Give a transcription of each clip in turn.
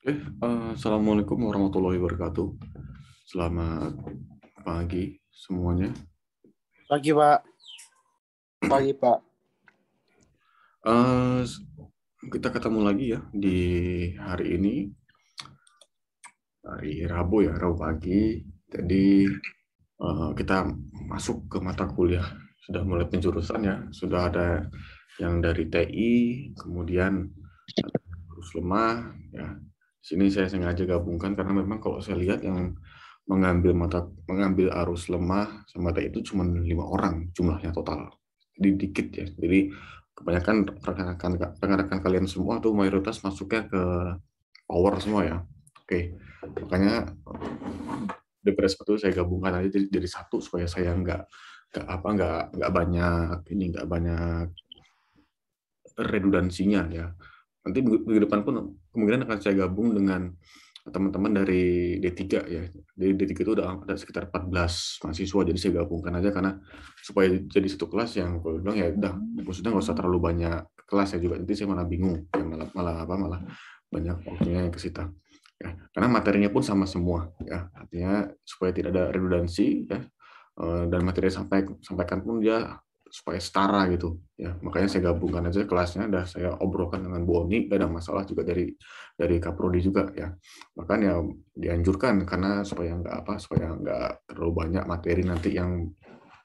Assalamualaikum warahmatullahi wabarakatuh. Selamat pagi semuanya. Pagi, Pak. Pagi, Pak. Eh, kita ketemu lagi ya di hari ini, hari Rabu ya, Rabu pagi. Jadi kita masuk ke mata kuliah. Sudah mulai penjurusan ya. Sudah ada yang dari TI, kemudian ada arus lemah. Ya, di sini saya sengaja gabungkan karena memang kalau saya lihat yang mengambil arus lemah sama TI itu cuma 5 orang jumlahnya total. Jadi dikit ya. Jadi kebanyakan rekan-rekan kalian semua tuh mayoritas masuknya ke power semua ya. Oke, makanya daripada seperti itu saya gabungkan aja jadi satu supaya saya nggak banyak ini nggak banyak redundansinya ya. Nanti minggu depan pun kemungkinan akan saya gabung dengan teman-teman dari D3 ya. Di D3 itu ada sekitar 14 mahasiswa, jadi saya gabungkan aja karena supaya jadi satu kelas yang kalau bilang ya udah, maksudnya nggak usah terlalu banyak kelas ya juga, nanti saya malah bingung, ya, malah banyak waktunya yang ke situ. Ya, karena materinya pun sama semua ya, artinya supaya tidak ada redundansi ya, dan materi sampaikan pun dia supaya setara gitu ya, makanya saya gabungkan aja kelasnya, dan saya obrolkan dengan Bu Oni, gak ada masalah juga dari Kaprodi juga ya, bahkan ya dianjurkan karena supaya nggak terlalu banyak materi nanti yang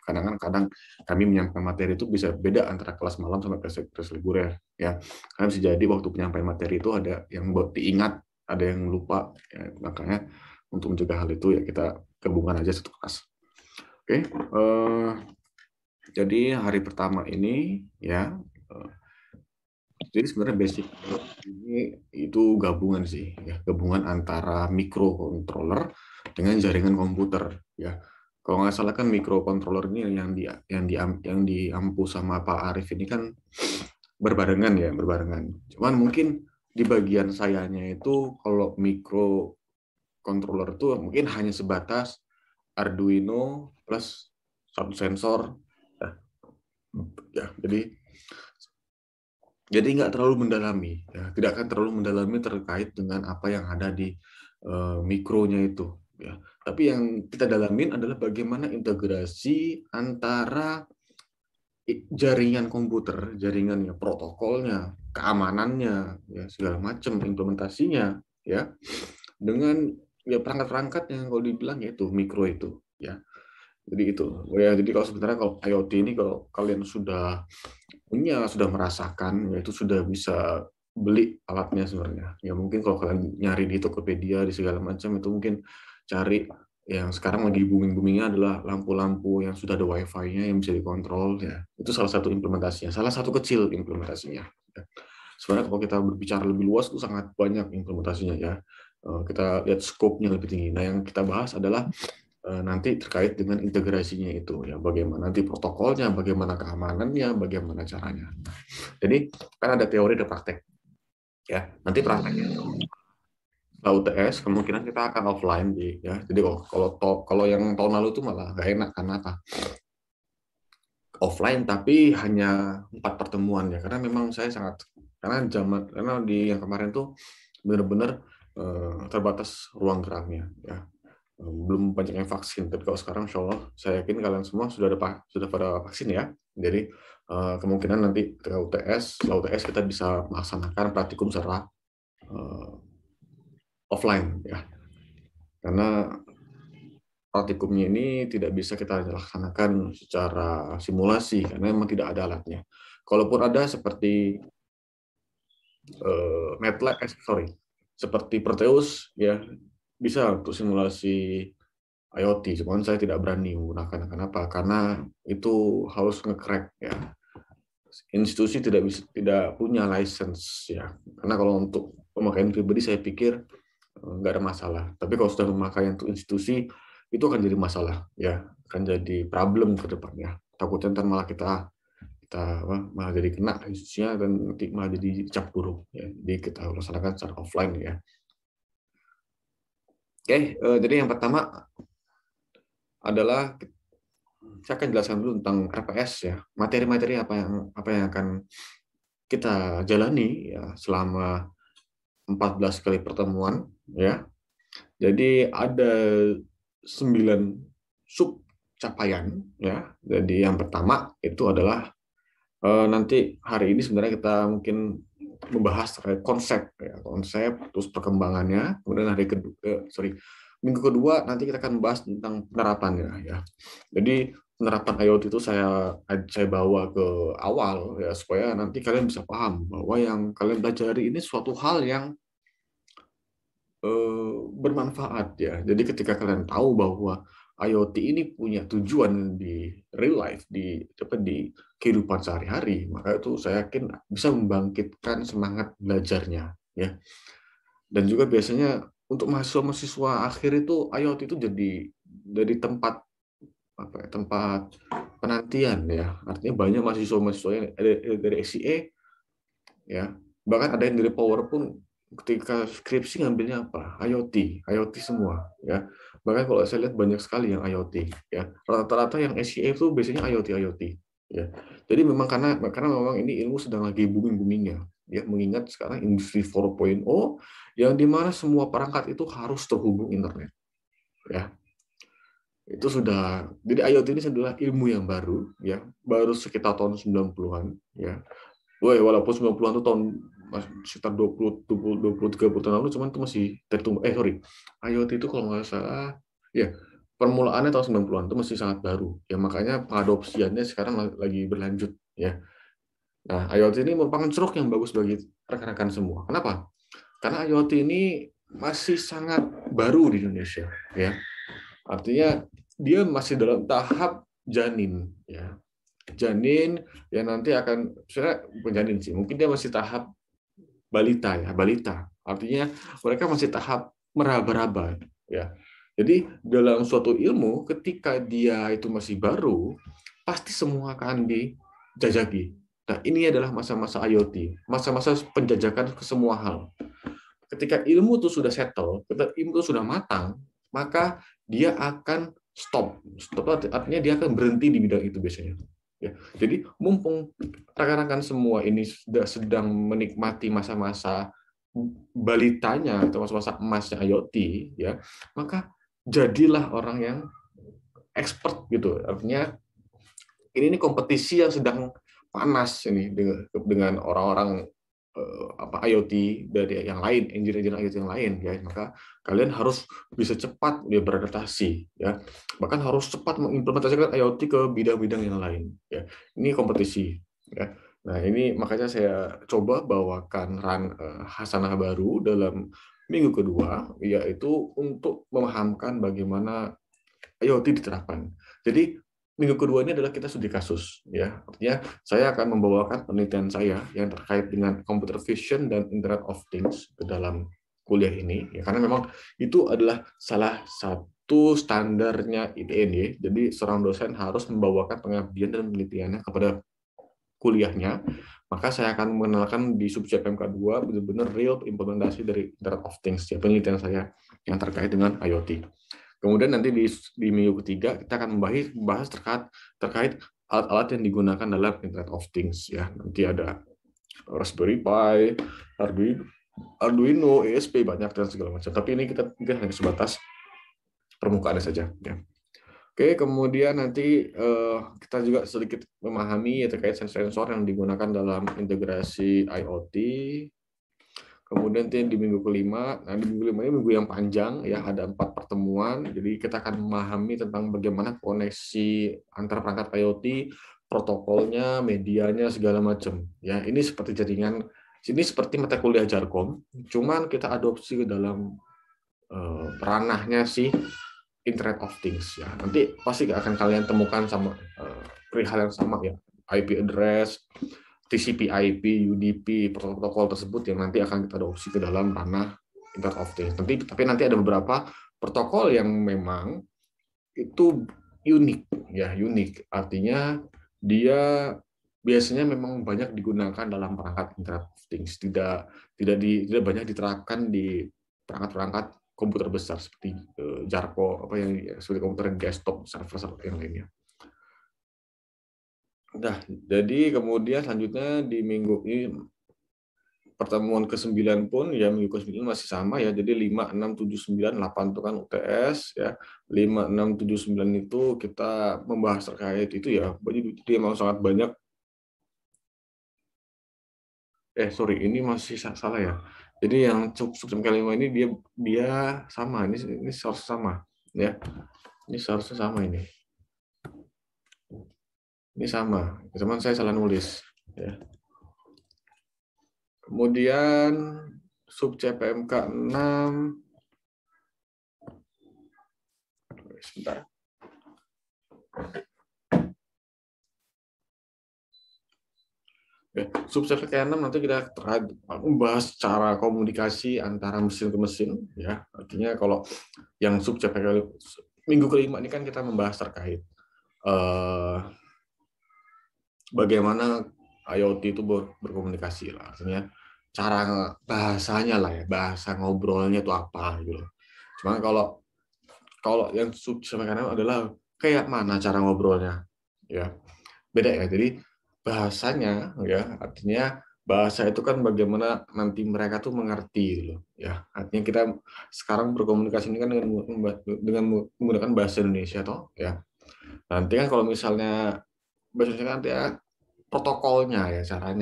kadang-kadang kami menyampaikan materi itu bisa beda antara kelas malam sama kelas libur ya, karena bisa jadi waktu penyampaian materi itu ada yang buat diingat, ada yang lupa ya, makanya untuk mencegah hal itu ya kita gabungkan aja satu kelas. Oke, jadi hari pertama ini ya, jadi sebenarnya basic ini itu gabungan sih ya, gabungan antara microcontroller dengan jaringan komputer ya. Kalau nggak salah kan microcontroller ini yang diampu sama Pak Arif ini kan berbarengan ya, berbarengan. Cuman mungkin di bagian sayanya itu kalau microcontroller itu mungkin hanya sebatas Arduino plus satu sensor ya, jadi nggak terlalu mendalami ya, tidak akan terlalu mendalami terkait dengan apa yang ada di mikronya itu ya, tapi yang kita dalamin adalah bagaimana integrasi antara jaringan komputer, jaringannya, protokolnya, keamanannya ya, segala macam implementasinya ya, dengan ya perangkat-perangkat yang kalau dibilang ya itu mikro itu ya. Jadi itu ya, jadi kalau sebenarnya kalau IoT ini kalau kalian sudah merasakan, yaitu sudah bisa beli alatnya sebenarnya. Ya mungkin kalau kalian nyari di Tokopedia di segala macam itu mungkin cari yang sekarang lagi booming-boomingnya adalah lampu-lampu yang sudah ada Wi-Fi-nya yang bisa dikontrol ya. Itu salah satu implementasinya, salah satu kecil implementasinya. Ya. Sebenarnya kalau kita berbicara lebih luas itu sangat banyak implementasinya ya. Kita lihat scope-nya lebih tinggi. Nah, yang kita bahas adalah nanti terkait dengan integrasinya itu ya, bagaimana nanti protokolnya, bagaimana keamanannya, bagaimana caranya. Jadi kan ada teori ada praktek ya. Nanti prakteknya setelah UTS kemungkinan kita akan offline ya. Jadi kalau yang tahun lalu itu malah nggak enak karena apa? Offline tapi hanya 4 pertemuan ya, karena memang saya sangat karena di yang kemarin tuh benar-benar terbatas ruang geraknya ya, belum banyak yang vaksin. Tapi kalau sekarang, insya Allah, saya yakin kalian semua sudah pada vaksin ya. Jadi kemungkinan nanti ketika setelah UTS kita bisa melaksanakan praktikum secara offline ya. Karena praktikumnya ini tidak bisa kita laksanakan secara simulasi karena memang tidak ada alatnya. Kalaupun ada seperti MATLAB, seperti Proteus ya, bisa untuk simulasi IoT, cuman saya tidak berani menggunakan. Kenapa? Karena itu harus nge-crack ya. Institusi tidak punya license ya. Karena kalau untuk pemakaian pribadi saya pikir nggak ada masalah. Tapi kalau sudah memakai untuk institusi itu akan jadi masalah ya, akan jadi problem ke depannya. Takutnya ntar malah kita malah jadi kena institusinya dan nanti malah jadi cap buruk ya. Jadi kita laksanakan secara offline ya. Oke, jadi yang pertama adalah saya akan jelaskan dulu tentang RPS ya, materi-materi apa yang akan kita jalani ya selama 14 kali pertemuan, ya. Jadi ada 9 sub capaian, ya. Jadi yang pertama itu adalah nanti hari ini sebenarnya kita mungkin membahas terkait konsep, ya, konsep terus perkembangannya. Kemudian minggu kedua nanti kita akan membahas tentang penerapannya, ya. Jadi penerapan IoT itu saya bawa ke awal, ya, supaya nanti kalian bisa paham bahwa yang kalian pelajari ini suatu hal yang bermanfaat, ya. Jadi ketika kalian tahu bahwa IoT ini punya tujuan di real life, di kehidupan sehari-hari, maka itu saya yakin bisa membangkitkan semangat belajarnya, ya. Dan juga biasanya untuk mahasiswa-mahasiswa akhir itu IoT itu jadi tempat apa ya, tempat penantian, ya. Artinya banyak mahasiswa-mahasiswa yang dari SCE, ya. Bahkan ada yang dari Power pun ketika skripsi ngambilnya apa? IoT semua, ya. Bahkan kalau saya lihat banyak sekali yang IoT, ya. Rata-rata yang SCA itu biasanya IoT, ya. Jadi memang karena memang ini ilmu sedang lagi booming-boomingnya, ya. Mengingat sekarang industri 4.0 yang dimana semua perangkat itu harus terhubung internet, ya. Itu sudah, jadi IoT ini adalah ilmu yang baru, ya. Baru sekitar tahun 90-an, ya. Walaupun 90-an itu tahun sekitar 20 30 tahun lalu, cuman itu masih tertumbuh. IoT itu kalau nggak salah, ya, permulaannya tahun 90-an itu masih sangat baru. Ya, makanya pengadopsiannya sekarang lagi berlanjut, ya. Nah, IoT ini merupakan ceruk yang bagus bagi rekan-rekan semua. Kenapa? Karena IoT ini masih sangat baru di Indonesia, ya. Artinya dia masih dalam tahap janin, ya. Janin yang nanti akan, sebenarnya bukan janin sih, mungkin dia masih tahap balita, ya, balita. Artinya mereka masih tahap meraba-raba, ya. Jadi dalam suatu ilmu ketika dia itu masih baru, pasti semua akan dijajaki. Nah, ini adalah masa-masa IoT, masa-masa penjajakan ke semua hal. Ketika ilmu itu sudah settle, ketika ilmu itu sudah matang, maka dia akan stop. Stop artinya dia akan berhenti di bidang itu biasanya. Ya, jadi mumpung rekan-rekan semua ini sudah sedang menikmati masa-masa balitanya atau masa-masa emasnya IoT, ya, maka jadilah orang yang expert gitu. Artinya ini kompetisi yang sedang panas ini dengan orang-orang IoT dari yang lain, engineer IoT yang lain, ya. Maka kalian harus bisa cepat ya beradaptasi, ya. Bahkan harus cepat mengimplementasikan IoT ke bidang-bidang yang lain, ya. Ini kompetisi, ya. Nah, ini makanya saya coba bawakan Hasanah baru dalam minggu kedua, yaitu untuk memahamkan bagaimana IoT diterapkan. Jadi minggu kedua ini adalah kita studi kasus, ya. Artinya saya akan membawakan penelitian saya yang terkait dengan computer vision dan Internet of Things ke dalam kuliah ini, ya, karena memang itu adalah salah satu standarnya ITN. Jadi seorang dosen harus membawakan pengabdian dan penelitiannya kepada kuliahnya. Maka saya akan mengenalkan di subjek PMK2 benar-benar real implementasi dari Internet of Things, ya, penelitian saya yang terkait dengan IoT. Kemudian nanti di minggu ketiga kita akan membahas terkait alat-alat yang digunakan dalam Internet of Things, ya. Nanti ada Raspberry Pi, Arduino, ESP, banyak dan segala macam. Tapi ini kita mungkin hanya sebatas permukaannya saja, ya. Oke, kemudian nanti kita juga sedikit memahami ya, terkait sensor yang digunakan dalam integrasi IoT. Kemudian di minggu kelima, nah di minggu kelima ini minggu yang panjang, ya, ada 4 pertemuan. Jadi kita akan memahami tentang bagaimana koneksi antar perangkat IoT, protokolnya, medianya, segala macam. Ya, ini seperti jaringan, ini seperti mata kuliah Jarkom, cuman kita adopsi ke dalam ranahnya sih Internet of Things, ya. Nanti pasti akan kalian temukan sama perihal yang sama, ya, IP address, TCP/IP, UDP, protokol tersebut yang nanti akan kita adopsi ke dalam ranah Internet of Things. Tapi nanti ada beberapa protokol yang memang itu unik, ya, unik. Artinya dia biasanya memang banyak digunakan dalam perangkat Internet of Things, tidak banyak diterapkan di perangkat-perangkat komputer besar seperti Jarko, seperti komputer desktop, server yang lainnya. Nah, jadi kemudian selanjutnya di minggu ini pertemuan ke-9 pun ya minggu ke-9 masih sama ya. Jadi 5, 6, 7, 9, 8 itu kan UTS ya. 5, 6, 7, 9 itu kita membahas terkait itu ya. Jadi dia mau sangat banyak. Sorry, ini masih salah ya. Jadi yang subsum kelima ini dia sama. Ini seharusnya sama ya. Ini seharusnya sama ini. Ini sama. Cuman saya salah nulis ya. Kemudian sub CPMK 6. Sebentar. Sub CPMK 6 nanti kita membahas cara komunikasi antara mesin ke mesin ya. Artinya kalau yang sub CPMK minggu kelima ini kan kita membahas terkait bagaimana IoT itu berkomunikasi lah. Artinya cara bahasanya lah ya, bahasa ngobrolnya itu apa gitu. Cuman kalau yang sub CPMK 6 adalah kayak mana cara ngobrolnya ya. Beda ya. Jadi bahasanya ya artinya bahasa itu kan bagaimana nanti mereka tuh mengerti gitu ya. Artinya kita sekarang berkomunikasi ini kan dengan menggunakan bahasa Indonesia toh ya. Nanti kan kalau misalnya bahasa Indonesia kan nanti ya protokolnya ya cara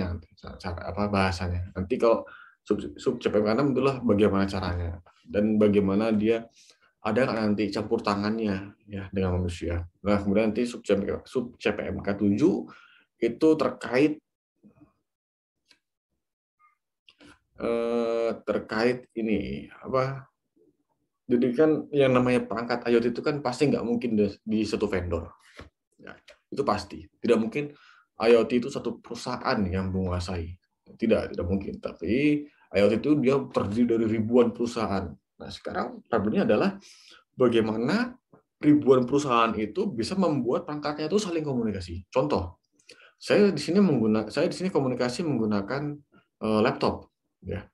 apa bahasanya. Nanti kalau sub CPMK 6 itulah bagaimana caranya dan bagaimana dia ada nanti campur tangannya ya dengan manusia. Nah, kemudian nanti sub CPMK 7 itu terkait ini apa? Jadi kan yang namanya perangkat IoT itu kan pasti nggak mungkin di satu vendor. Ya, itu pasti. Tidak mungkin IoT itu satu perusahaan yang menguasai. Tidak mungkin. Tapi IoT itu dia terdiri dari ribuan perusahaan. Nah, sekarang problemnya adalah bagaimana ribuan perusahaan itu bisa membuat perangkatnya itu saling komunikasi. Contoh, saya di sini komunikasi menggunakan laptop ya.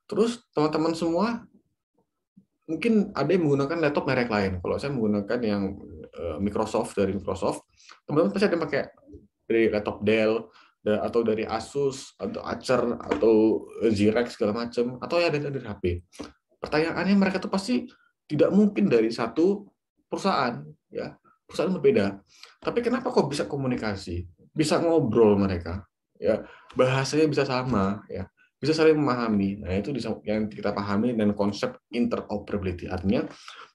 Terus teman-teman semua mungkin ada yang menggunakan laptop merek lain. Kalau saya menggunakan yang Microsoft, teman-teman pasti ada yang pakai dari laptop Dell atau dari Asus atau Acer atau Xerox segala macam atau ya dari HP. Pertanyaannya mereka tuh pasti tidak mungkin dari satu perusahaan ya. Perusahaan berbeda. Tapi kenapa kok bisa komunikasi? Bisa ngobrol mereka ya. Bahasanya bisa sama ya. Bisa saling memahami. Nah, itu yang kita pahami dan konsep interoperability. Artinya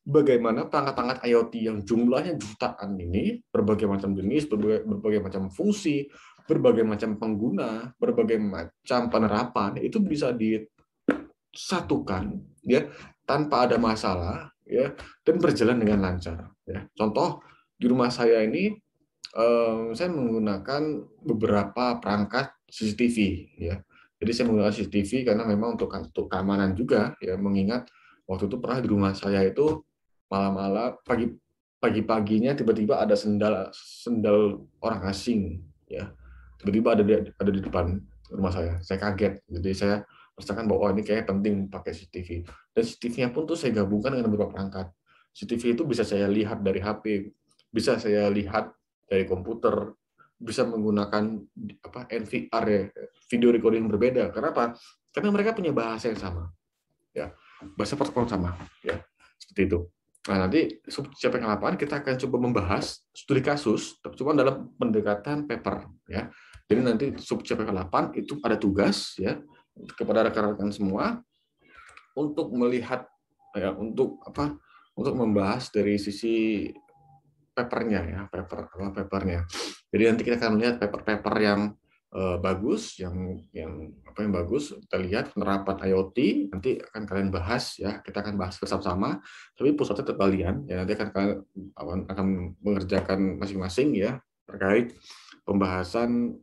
bagaimana perangkat-perangkat IoT yang jumlahnya jutaan ini, berbagai macam jenis, berbagai macam fungsi, berbagai macam pengguna, berbagai macam penerapan, itu bisa disatukan ya tanpa ada masalah ya dan berjalan dengan lancar ya. Contoh di rumah saya ini saya menggunakan beberapa perangkat CCTV ya. Jadi saya menggunakan CCTV karena memang untuk keamanan juga ya, mengingat waktu itu pernah di rumah saya itu malam-malam pagi-paginya tiba-tiba ada sendal orang asing ya. Tiba-tiba ada di depan rumah saya. Saya kaget. Jadi saya merasakan bahwa ini kayak penting pakai CCTV. Dan CCTV-nya pun tuh saya gabungkan dengan beberapa perangkat. CCTV itu bisa saya lihat dari HP, bisa saya lihat dari komputer, bisa menggunakan NVR ya, video recording berbeda. Kenapa? Karena mereka punya bahasa yang sama, ya, bahasa protokol sama, ya, seperti itu. Nah, nanti sub CPMK 8 kita akan coba membahas studi kasus, cuma dalam pendekatan paper, ya. Jadi nanti sub CPMK 8 itu ada tugas, ya, kepada rekan-rekan semua untuk melihat, ya, untuk membahas dari sisi papernya. Jadi nanti kita akan melihat paper-paper yang bagus, yang bagus. Kita lihat penerapan IoT nanti akan kalian bahas ya. Kita akan bahas bersama-sama. Tapi pusatnya tetap kalian ya. Nanti akan mengerjakan masing-masing ya terkait pembahasan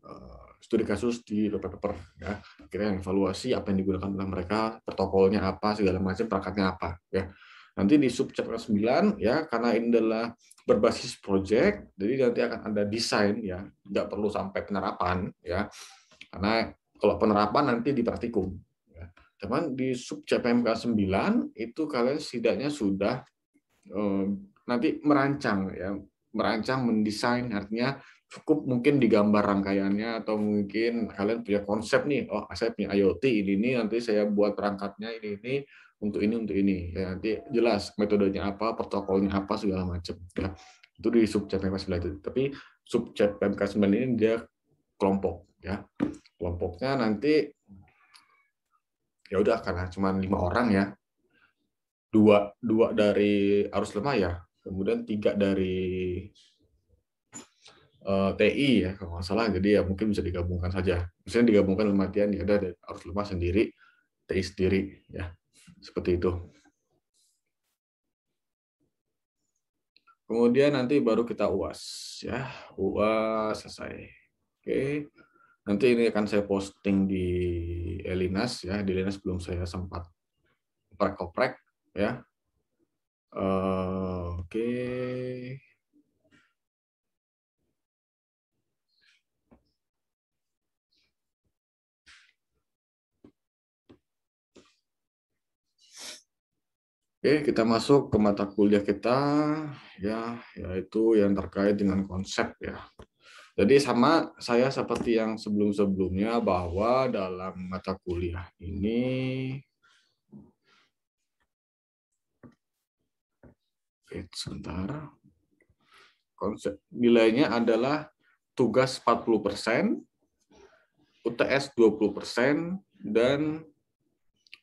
studi kasus di paper ya. Kita evaluasi apa yang digunakan oleh mereka, protokolnya apa, segala macam, perangkatnya apa ya. Nanti di sub chapter 9 ya, karena ini adalah berbasis project, jadi nanti akan ada desain ya, nggak perlu sampai penerapan ya, karena kalau penerapan nanti di praktikum. Ya. Cuman di sub CPMK 9 itu kalian setidaknya sudah nanti merancang, mendesain, artinya cukup mungkin digambar rangkaiannya, atau mungkin kalian punya konsep nih, oh saya punya IoT ini nanti saya buat perangkatnya ini untuk ini ya, nanti jelas metodenya apa, protokolnya apa segala macam ya. Itu di subchat PMK9 itu. Tapi subchat PMK9 ini dia kelompok ya. Kelompoknya nanti ya udah karena cuma 5 orang ya. Dua dari arus lemah ya, kemudian 3 dari TI ya kalau nggak salah, jadi ya mungkin bisa digabungkan saja. Misalnya digabungkan dalam artian ya ada arus lemah sendiri, TI sendiri ya, seperti itu. Kemudian nanti baru kita UAS ya, UAS selesai. Oke, nanti ini akan saya posting di Elinas ya, di Elinas belum saya sempat oprek ya. Oke. Oke, kita masuk ke mata kuliah kita ya, yaitu yang terkait dengan konsep ya. Jadi sama saya seperti yang sebelum-sebelumnya bahwa dalam mata kuliah ini sebentar. Konsep nilainya adalah tugas 40%, UTS 20%, dan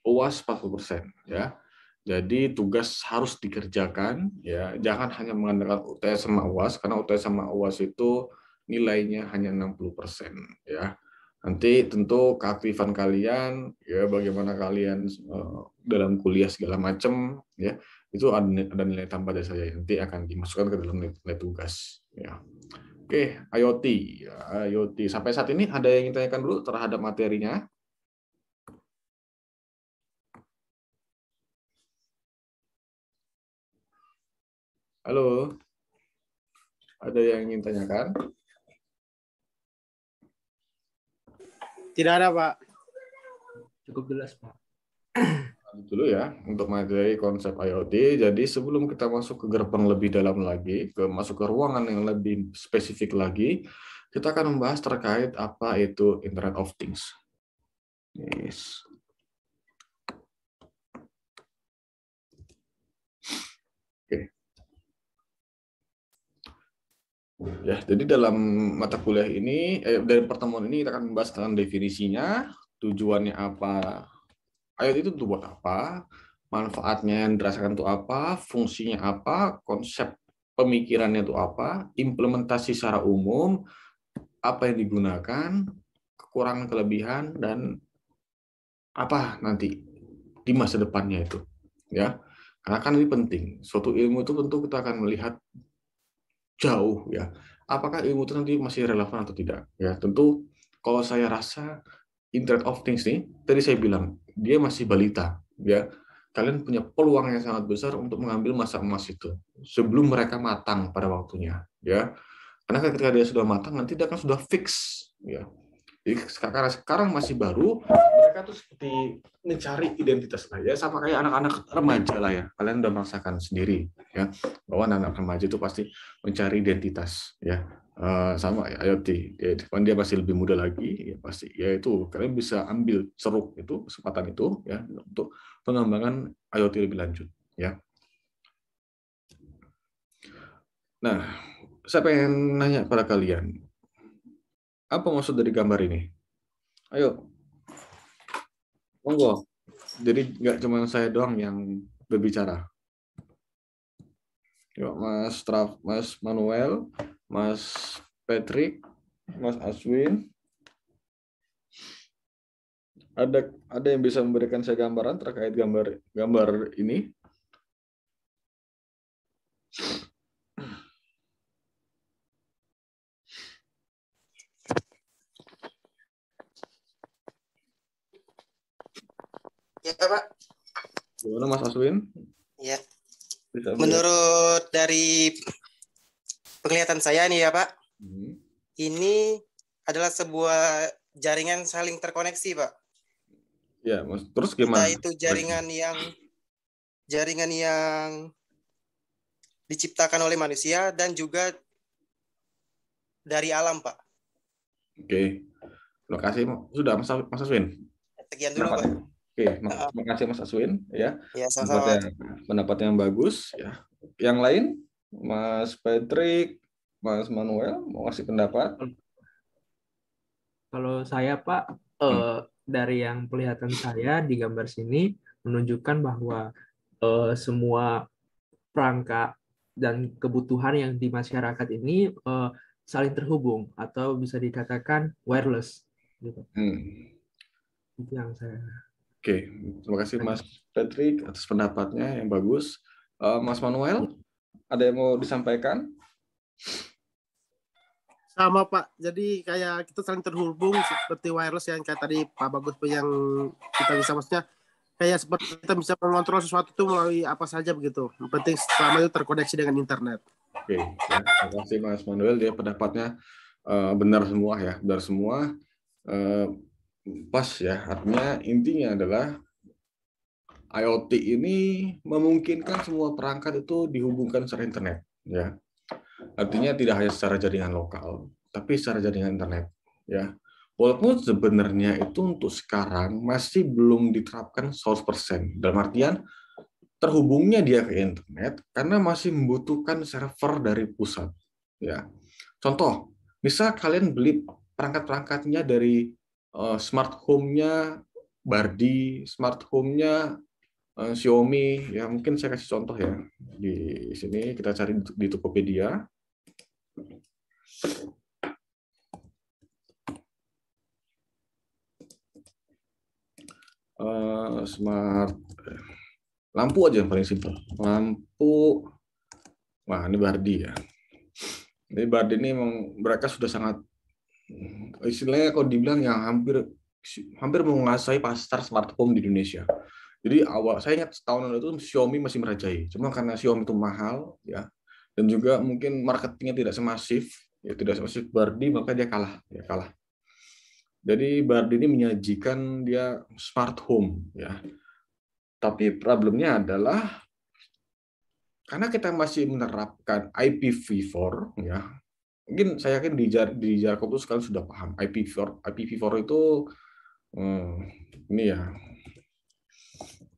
UAS 40% ya. Jadi tugas harus dikerjakan ya, jangan hanya mengandalkan UTS sama UAS karena UTS sama UAS itu nilainya hanya 60% ya. Nanti tentu keaktifan kalian ya, bagaimana kalian dalam kuliah segala macam ya, itu ada nilai tambah dari saya, nanti akan dimasukkan ke dalam nilai tugas ya. Oke, IoT ya, IoT sampai saat ini ada yang ingin tanyakan dulu terhadap materinya? Halo, ada yang ingin tanyakan? Tidak ada, Pak. Cukup jelas, Pak. Dulu ya untuk materi konsep IoT. Jadi sebelum kita masuk ke gerbang lebih dalam lagi, masuk ke ruangan yang lebih spesifik lagi, kita akan membahas terkait apa itu Internet of Things. Yes. Oke. Ya, jadi dalam mata kuliah ini, dari pertemuan ini kita akan membahas tentang definisinya, tujuannya apa, IoT itu untuk buat apa, manfaatnya yang dirasakan itu apa, fungsinya apa, konsep pemikirannya itu apa, implementasi secara umum, apa yang digunakan, kekurangan kelebihan, dan apa nanti di masa depannya itu. Ya, karena kan ini penting. Suatu ilmu itu tentu kita akan melihat jauh ya. Apakah ilmu itu nanti masih relevan atau tidak? Ya, tentu kalau saya rasa Internet of Things nih, tadi saya bilang dia masih balita, ya. Kalian punya peluang yang sangat besar untuk mengambil masa emas itu sebelum mereka matang pada waktunya, ya. Karena ketika dia sudah matang, nanti dia akan sudah fix, ya. Jadi karena sekarang masih baru, mereka tuh seperti mencari identitas lah ya, sama kayak anak-anak remaja lah ya. Kalian udah merasakan sendiri ya, bahwa anak-anak remaja itu pasti mencari identitas ya. Sama ya IoT, ya, dia masih lebih muda lagi ya, pasti ya itu kalian bisa ambil ceruk itu, kesempatan itu ya untuk pengembangan IoT lebih lanjut ya. Nah, saya pengen nanya pada kalian, apa maksud dari gambar ini? Ayo, monggo. Jadi nggak cuma saya doang yang berbicara. Yuk, Mas Manuel, Mas Patrick, Mas Aswin. Ada yang bisa memberikan saya gambaran terkait gambar ini? Ya, Pak. Gimana Mas Aswin? Ya. Bisa menurut dari penglihatan saya nih ya, Pak. Ini adalah sebuah jaringan saling terkoneksi, Pak. Ya, Mas. Terus gimana? Entah itu jaringan yang diciptakan oleh manusia dan juga dari alam, Pak. Oke. Terima kasih. Sudah, Mas Aswin. Sekian dulu, Pak. Oke, terima kasih Mas Aswin ya. Ya, sama-sama. Pendapat yang bagus ya. Yang lain, Mas Patrick, Mas Manuel mau kasih pendapat? Kalau saya Pak, dari yang kelihatan saya di gambar sini menunjukkan bahwa semua perangkat dan kebutuhan yang di masyarakat ini saling terhubung atau bisa dikatakan wireless. Gitu. Itu yang saya. Oke, terima kasih Mas Patrick atas pendapatnya yang bagus. Mas Manuel, ada yang mau disampaikan? Sama Pak, jadi kayak kita saling terhubung seperti wireless yang kayak tadi Pak Bagus yang kita bisa maksudnya kayak seperti kita bisa mengontrol sesuatu itu melalui apa saja begitu. Yang penting selama itu terkoneksi dengan internet. Oke, ya, terima kasih Mas Manuel, dia pendapatnya benar semua ya, benar semua, pas ya. Artinya intinya adalah IoT ini memungkinkan semua perangkat itu dihubungkan secara internet, ya. Artinya tidak hanya secara jaringan lokal, tapi secara jaringan internet, ya. Walaupun sebenarnya itu untuk sekarang masih belum diterapkan 100%. Dalam artian terhubungnya dia ke internet karena masih membutuhkan server dari pusat, ya. Contoh, misal kalian beli perangkat-perangkatnya dari smart home-nya Bardi, smart home-nya Xiaomi, ya mungkin saya kasih contoh ya. Di sini kita cari di Tokopedia. Smart lampu aja yang paling simpel. Lampu, wah ini Bardi ya. Ini Bardi ini memang mereka sudah sangat, istilahnya kalau dibilang yang hampir menguasai pasar smart home di Indonesia. Jadi saya ingat tahun lalu itu Xiaomi masih merajai. Cuma karena Xiaomi itu mahal, ya, dan juga mungkin marketingnya tidak semasif, ya tidak semasif Bardi, maka dia kalah, ya kalah. Jadi Bardi ini menyajikan dia smart home, ya. Tapi problemnya adalah karena kita masih menerapkan IPv4, ya. Mungkin saya yakin di Jarkom itu sekarang sudah paham IPv4 itu ini ya.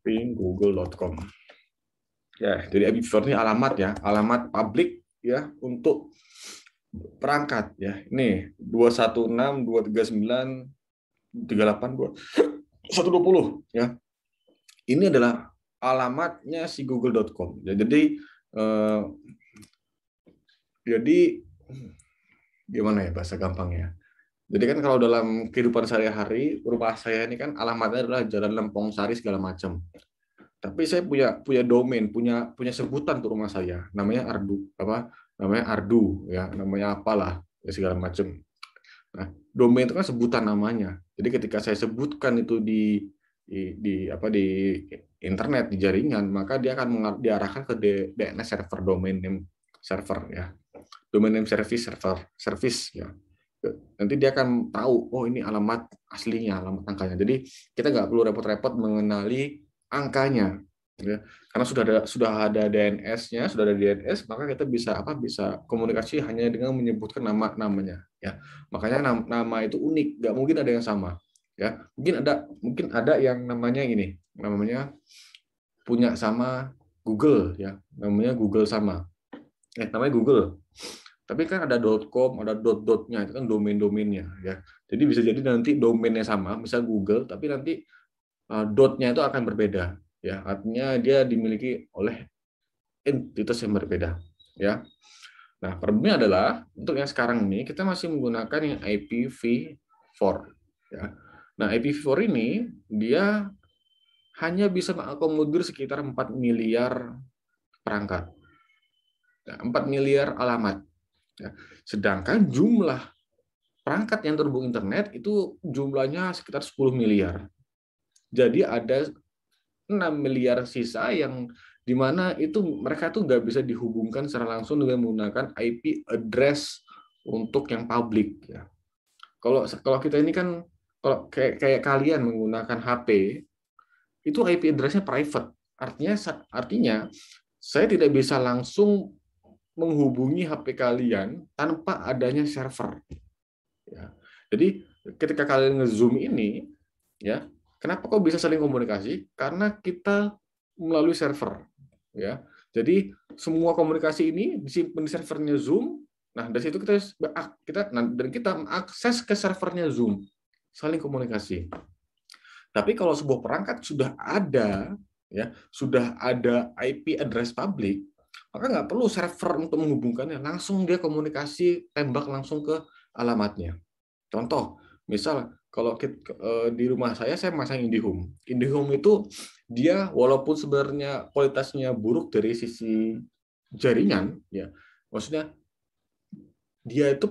Google.com. Ya, jadi IPv4 ini alamat ya, alamat publik ya untuk perangkat ya. Ini 216.239.38.120 ya. Ini adalah alamatnya si google.com. Ya, jadi gimana ya bahasa gampangnya? Jadi kan kalau dalam kehidupan sehari-hari, rumah saya ini kan alamatnya adalah Jalan Lempong Sari segala macam. Tapi saya punya domain, punya sebutan untuk rumah saya, namanya Ardu ya, namanya apalah ya segala macam. Nah, domain itu kan sebutan namanya. Jadi ketika saya sebutkan itu di internet, di jaringan, maka dia akan diarahkan ke DNS server, domain name server ya. Domain name service ya. Nanti dia akan tahu, oh ini alamat aslinya, alamat angkanya. Jadi kita nggak perlu repot-repot mengenali angkanya, ya. Karena sudah ada DNS-nya, maka kita bisa komunikasi hanya dengan menyebutkan namanya, ya. Makanya nama itu unik, nggak mungkin ada yang sama, ya. Mungkin ada yang namanya ini, namanya punya sama Google, ya, namanya Google sama, namanya Google. Tapi kan ada .com, ada .nya, itu kan domain-domainnya, ya. Jadi bisa jadi nanti domainnya sama, misal Google, tapi nanti .nya itu akan berbeda, ya. Artinya dia dimiliki oleh entitas yang berbeda, ya. Nah, problemnya adalah untuk yang sekarang ini kita masih menggunakan yang IPv4, ya. Nah, IPv4 ini dia hanya bisa mengakomodir sekitar 4 miliar perangkat, 4 miliar alamat. Ya. Sedangkan jumlah perangkat yang terhubung internet itu jumlahnya sekitar 10 miliar. Jadi ada 6 miliar sisa yang di mana itu mereka tuh nggak bisa dihubungkan secara langsung dengan menggunakan IP address untuk yang publik. Ya. Kalau kita ini kan kalau kayak kalian menggunakan HP itu IP address-nya private. Artinya saya tidak bisa langsung menghubungi HP kalian tanpa adanya server. Ya. Jadi ketika kalian nge-Zoom ini, ya, kenapa kok bisa saling komunikasi? Karena kita melalui server. Ya. Jadi semua komunikasi ini disimpan di servernya Zoom. Nah, dari situ kita mengakses ke servernya Zoom, saling komunikasi. Tapi kalau sebuah perangkat sudah ada, ya, sudah ada IP address public, maka nggak perlu server untuk menghubungkannya, langsung dia komunikasi tembak langsung ke alamatnya. Contoh, misal kalau di rumah saya masang IndiHome. IndiHome itu dia walaupun sebenarnya kualitasnya buruk dari sisi jaringan, ya, maksudnya dia itu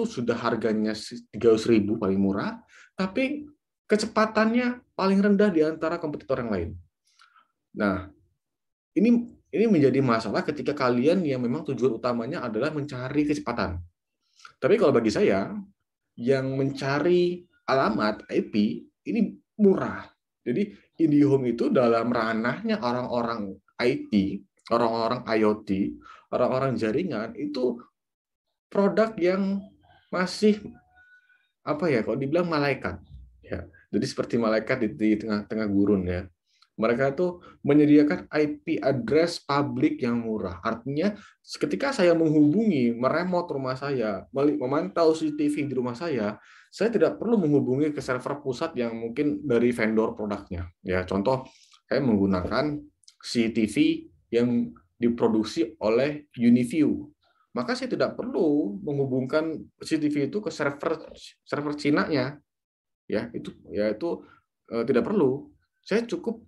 sudah harganya 300.000 paling murah, tapi kecepatannya paling rendah di antara kompetitor yang lain. Nah, ini menjadi masalah ketika kalian yang memang tujuan utamanya adalah mencari kecepatan. Tapi kalau bagi saya, yang mencari alamat IP ini murah. Jadi IndiHome itu dalam ranahnya orang-orang IT, orang-orang IoT, orang-orang jaringan itu produk yang masih kalau dibilang malaikat, ya. Jadi seperti malaikat di tengah-tengah gurun, ya. Mereka itu menyediakan IP address publik yang murah. Artinya ketika saya menghubungi meremot rumah saya, memantau CCTV di rumah saya tidak perlu menghubungi ke server pusat yang mungkin dari vendor produknya. Ya, contoh saya menggunakan CCTV yang diproduksi oleh Uniview. Maka saya tidak perlu menghubungkan CCTV itu ke server Cina-nya. Ya, itu tidak perlu. Saya cukup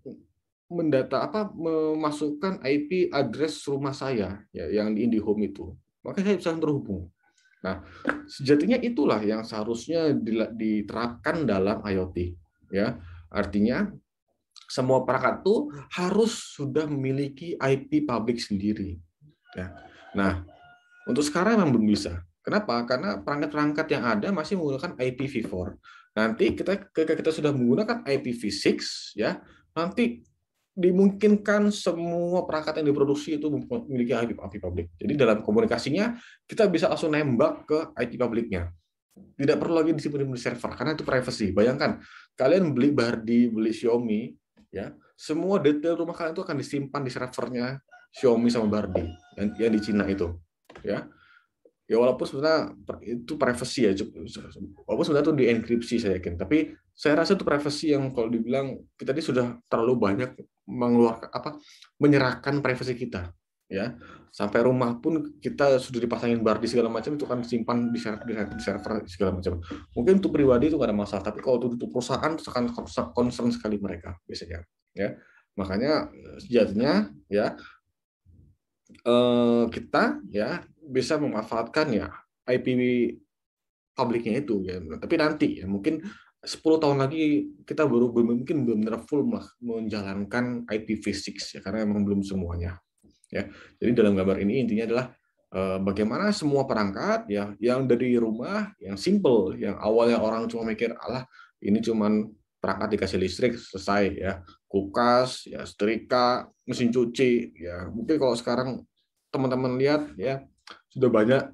memasukkan IP address rumah saya, ya, yang di IndiHome itu. Maka saya bisa terhubung. Nah, sejatinya itulah yang seharusnya diterapkan dalam IoT. Ya, artinya semua perangkat itu harus sudah memiliki IP public sendiri. Ya. Nah, untuk sekarang memang belum bisa. Kenapa? Karena perangkat-perangkat yang ada masih menggunakan IPv4. Nanti ketika kita sudah menggunakan IPv6, ya, nanti dimungkinkan semua perangkat yang diproduksi itu memiliki IP public. Jadi dalam komunikasinya kita bisa langsung nembak ke IP publiknya. Tidak perlu lagi disimpan di server karena itu privacy. Bayangkan kalian beli Bardi, beli Xiaomi, ya, semua detail rumah kalian itu akan disimpan di servernya Xiaomi sama Bardi yang di Cina itu, ya. Ya walaupun sebenarnya itu privacy, ya, walaupun sebenarnya itu dienkripsi saya yakin, tapi saya rasa itu privacy yang kalau dibilang kita ini sudah terlalu banyak menyerahkan privasi kita, ya, sampai rumah pun kita sudah dipasangin bardi segala macam itu kan disimpan di server segala macam. Mungkin untuk pribadi itu nggak ada masalah, tapi kalau untuk perusahaan itu akan concern sekali mereka biasanya, ya. Makanya sejatinya, ya, kita, ya, bisa memanfaatkan, ya, IP publiknya itu, ya. Tapi nanti, ya, mungkin 10 tahun lagi kita baru mungkin benar-benar full menjalankan IPv6, ya, karena memang belum semuanya, ya. Jadi dalam gambar ini intinya adalah bagaimana semua perangkat, ya, yang dari rumah yang simple, yang awalnya orang cuma mikir ini cuman perangkat dikasih listrik selesai, ya, kulkas, ya, setrika, mesin cuci, ya. Mungkin kalau sekarang teman-teman lihat, ya, sudah banyak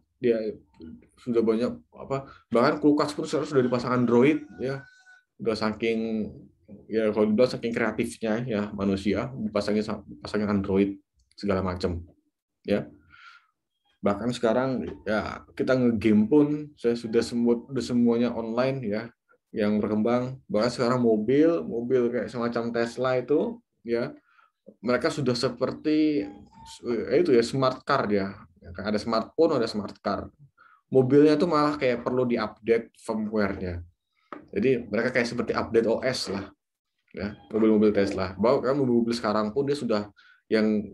bahkan kulkas pun sudah dipasang Android, ya. Udah saking, ya, kalau dibilang saking kreatifnya, ya, manusia pasangin Android segala macam, ya. Bahkan sekarang, ya, kita nge-game pun sudah semuanya online, ya, yang berkembang. Bahkan sekarang mobil kayak semacam Tesla itu, ya, mereka sudah seperti itu, ya, smart car, ya. Ada smartphone, ada smart car. Mobilnya tuh malah kayak perlu diupdate firmware-nya. Jadi mereka kayak seperti update OS lah, ya, mobil-mobil Tesla. Bahkan mobil-mobil sekarang pun dia sudah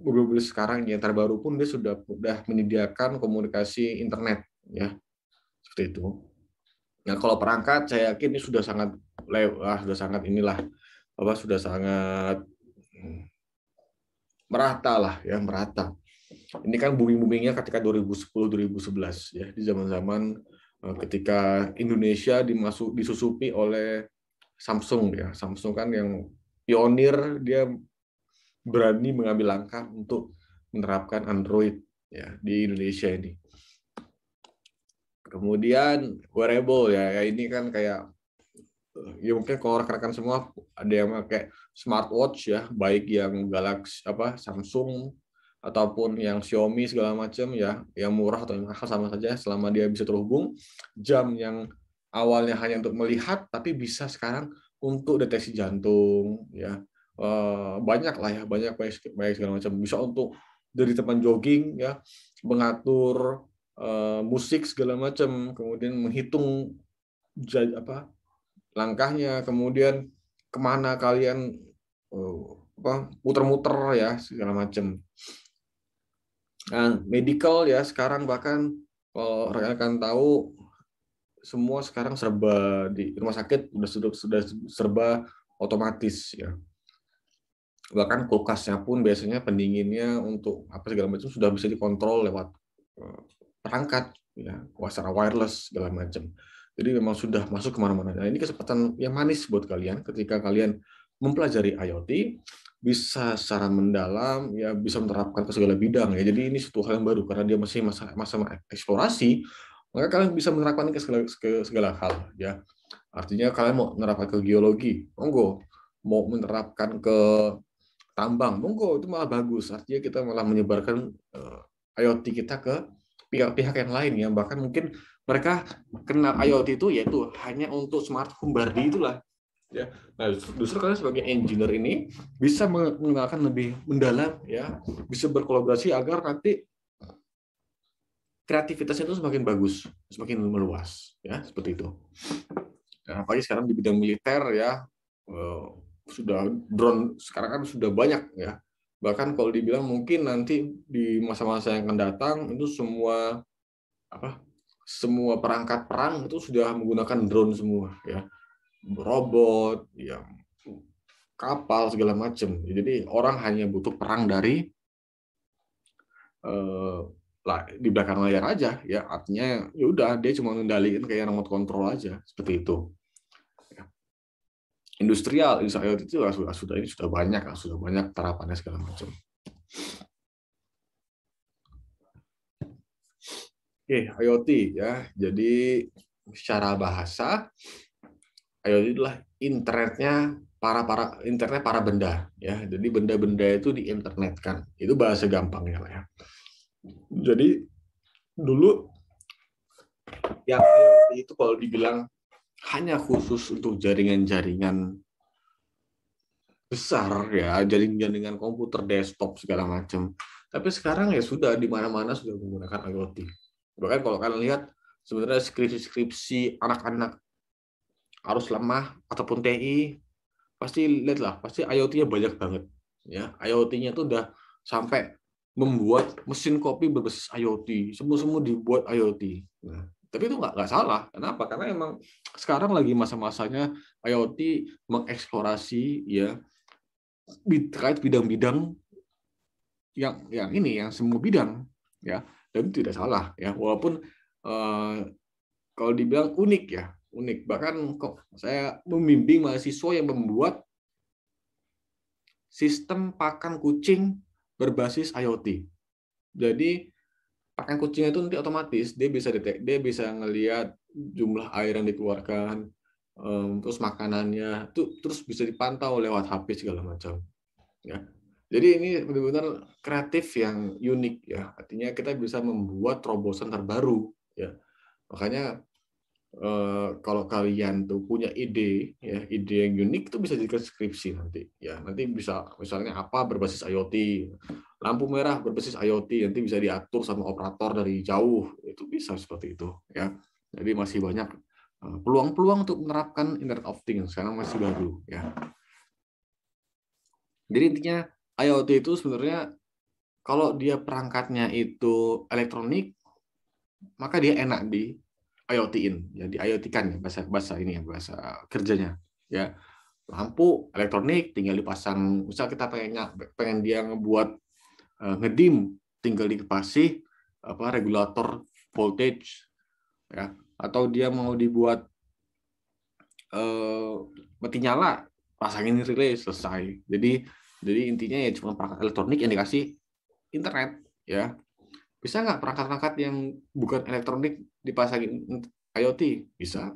mobil-mobil sekarang yang terbaru pun dia sudah menyediakan komunikasi internet, ya, seperti itu. Nah, kalau perangkat saya yakin ini sudah sangat sudah sangat merata lah, ya, merata. Ini kan booming-boomingnya ketika 2010-2011, ya, di zaman-zaman ketika Indonesia disusupi oleh Samsung, ya. Samsung kan yang pionir, dia berani mengambil langkah untuk menerapkan Android ya di Indonesia ini. Kemudian wearable ya ini kan kayak ya mungkin kalau rekan-rekan semua ada yang pakai smartwatch ya, baik yang Galaxy Samsung ataupun yang Xiaomi segala macam ya, yang murah atau yang mahal sama saja selama dia bisa terhubung. Jam yang awalnya hanya untuk melihat tapi bisa sekarang untuk deteksi jantung ya. Banyak lah ya, banyak segala macam, bisa untuk dari teman jogging ya, mengatur musik segala macam, kemudian menghitung langkahnya, kemudian kemana kalian muter-muter ya segala macam. Nah, medical ya sekarang bahkan kalau rekan-rekan tahu semua sekarang serba di rumah sakit sudah serba otomatis ya. Bahkan kulkasnya pun biasanya pendinginnya untuk apa segala macam sudah bisa dikontrol lewat perangkat ya, secara wireless segala macam. Jadi memang sudah masuk kemana-mana. Nah, ini kesempatan yang manis buat kalian ketika kalian mempelajari IoT, bisa secara mendalam, ya bisa menerapkan ke segala bidang ya. Jadi ini suatu hal yang baru karena dia masih masa eksplorasi, maka kalian bisa menerapkan ke segala hal ya. Artinya kalian mau menerapkan ke geologi, monggo. Mau menerapkan ke tambang, monggo, itu malah bagus. Artinya kita malah menyebarkan IoT kita ke pihak-pihak yang lain ya. Bahkan mungkin mereka kenal IoT itu yaitu hanya untuk smart home Bardi itulah ya. Nah, justru kalian sebagai engineer ini bisa mengenalkan lebih mendalam ya, bisa berkolaborasi agar nanti kreativitasnya itu semakin bagus, semakin meluas ya, seperti itu. Nah, apalagi sekarang di bidang militer ya, sudah drone sekarang kan sudah banyak ya. Bahkan kalau dibilang mungkin nanti di masa-masa yang akan datang itu semua perangkat perang itu sudah menggunakan drone semua ya, robot, ya, kapal segala macam. Jadi orang hanya butuh perang dari di belakang layar aja ya. Artinya ya udah dia cuma ngendaliin kayak remote control aja seperti itu. Industrial IoT itu sudah banyak terapannya segala macam. Oke, IoT ya. Jadi secara bahasa IoT adalah internet para benda ya. Jadi benda-benda itu diinternetkan. Itu bahasa gampangnya lah ya. Jadi dulu yang IoT itu kalau dibilang hanya khusus untuk jaringan-jaringan besar ya, jaringan komputer desktop segala macam. Tapi sekarang ya sudah di mana-mana sudah menggunakan IoT. Bahkan kalau kalian lihat sebenarnya skripsi anak-anak arus lemah ataupun TI pasti lihatlah, pasti IoT-nya banyak banget ya. IoT-nya itu udah sampai membuat mesin kopi berbasis IoT, semua dibuat IoT. Nah, tapi itu nggak salah. Kenapa? Karena emang sekarang lagi masa-masanya IoT mengeksplorasi ya terkait bidang-bidang yang semua bidang ya, dan itu tidak salah ya, walaupun kalau dibilang unik bahkan kok saya membimbing mahasiswa yang membuat sistem pakan kucing berbasis IoT. Jadi pakan kucing itu nanti otomatis dia bisa ngelihat jumlah air yang dikeluarkan, terus makanannya, terus bisa dipantau lewat HP segala macam. Ya. Jadi ini benar-benar kreatif yang unik ya. Artinya kita bisa membuat terobosan terbaru ya. Makanya kalau kalian tuh punya ide yang unik itu bisa jadi skripsi nanti ya. Nanti bisa misalnya apa berbasis IoT, lampu merah berbasis IoT, nanti bisa diatur sama operator dari jauh, itu bisa seperti itu ya. Jadi masih banyak peluang-peluang untuk menerapkan Internet of Things, sekarang masih baru ya. Jadi intinya IoT itu sebenarnya kalau dia perangkatnya itu elektronik, maka dia enak di IoT-in, ya di IoT-kan ya, bahasa ini ya, bahasa kerjanya ya. Lampu elektronik tinggal dipasang, misal kita pengen dia ngebuat ngedim, tinggal dikasih regulator voltage ya, atau dia mau dibuat mati nyala, pasangin relay, selesai. Jadi intinya ya cuma perangkat elektronik yang dikasih internet ya. Bisa nggak perangkat-perangkat yang bukan elektronik dipasangin IoT? Bisa.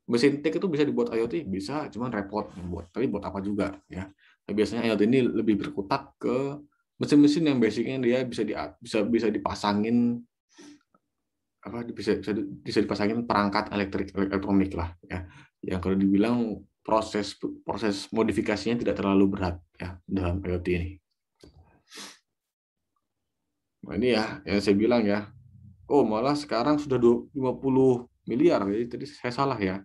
Mesin tik itu bisa dibuat IoT? Bisa, cuman repot membuat. Tapi buat apa juga ya? Nah, biasanya IoT ini lebih berkutat ke mesin-mesin yang basicnya dia bisa dipasangin bisa dipasangin perangkat elektronik lah ya. Yang kalau dibilang proses modifikasinya tidak terlalu berat ya dalam IoT ini. Nah, ini ya yang saya bilang ya. Oh, malah sekarang sudah 50 miliar. Jadi tadi saya salah ya.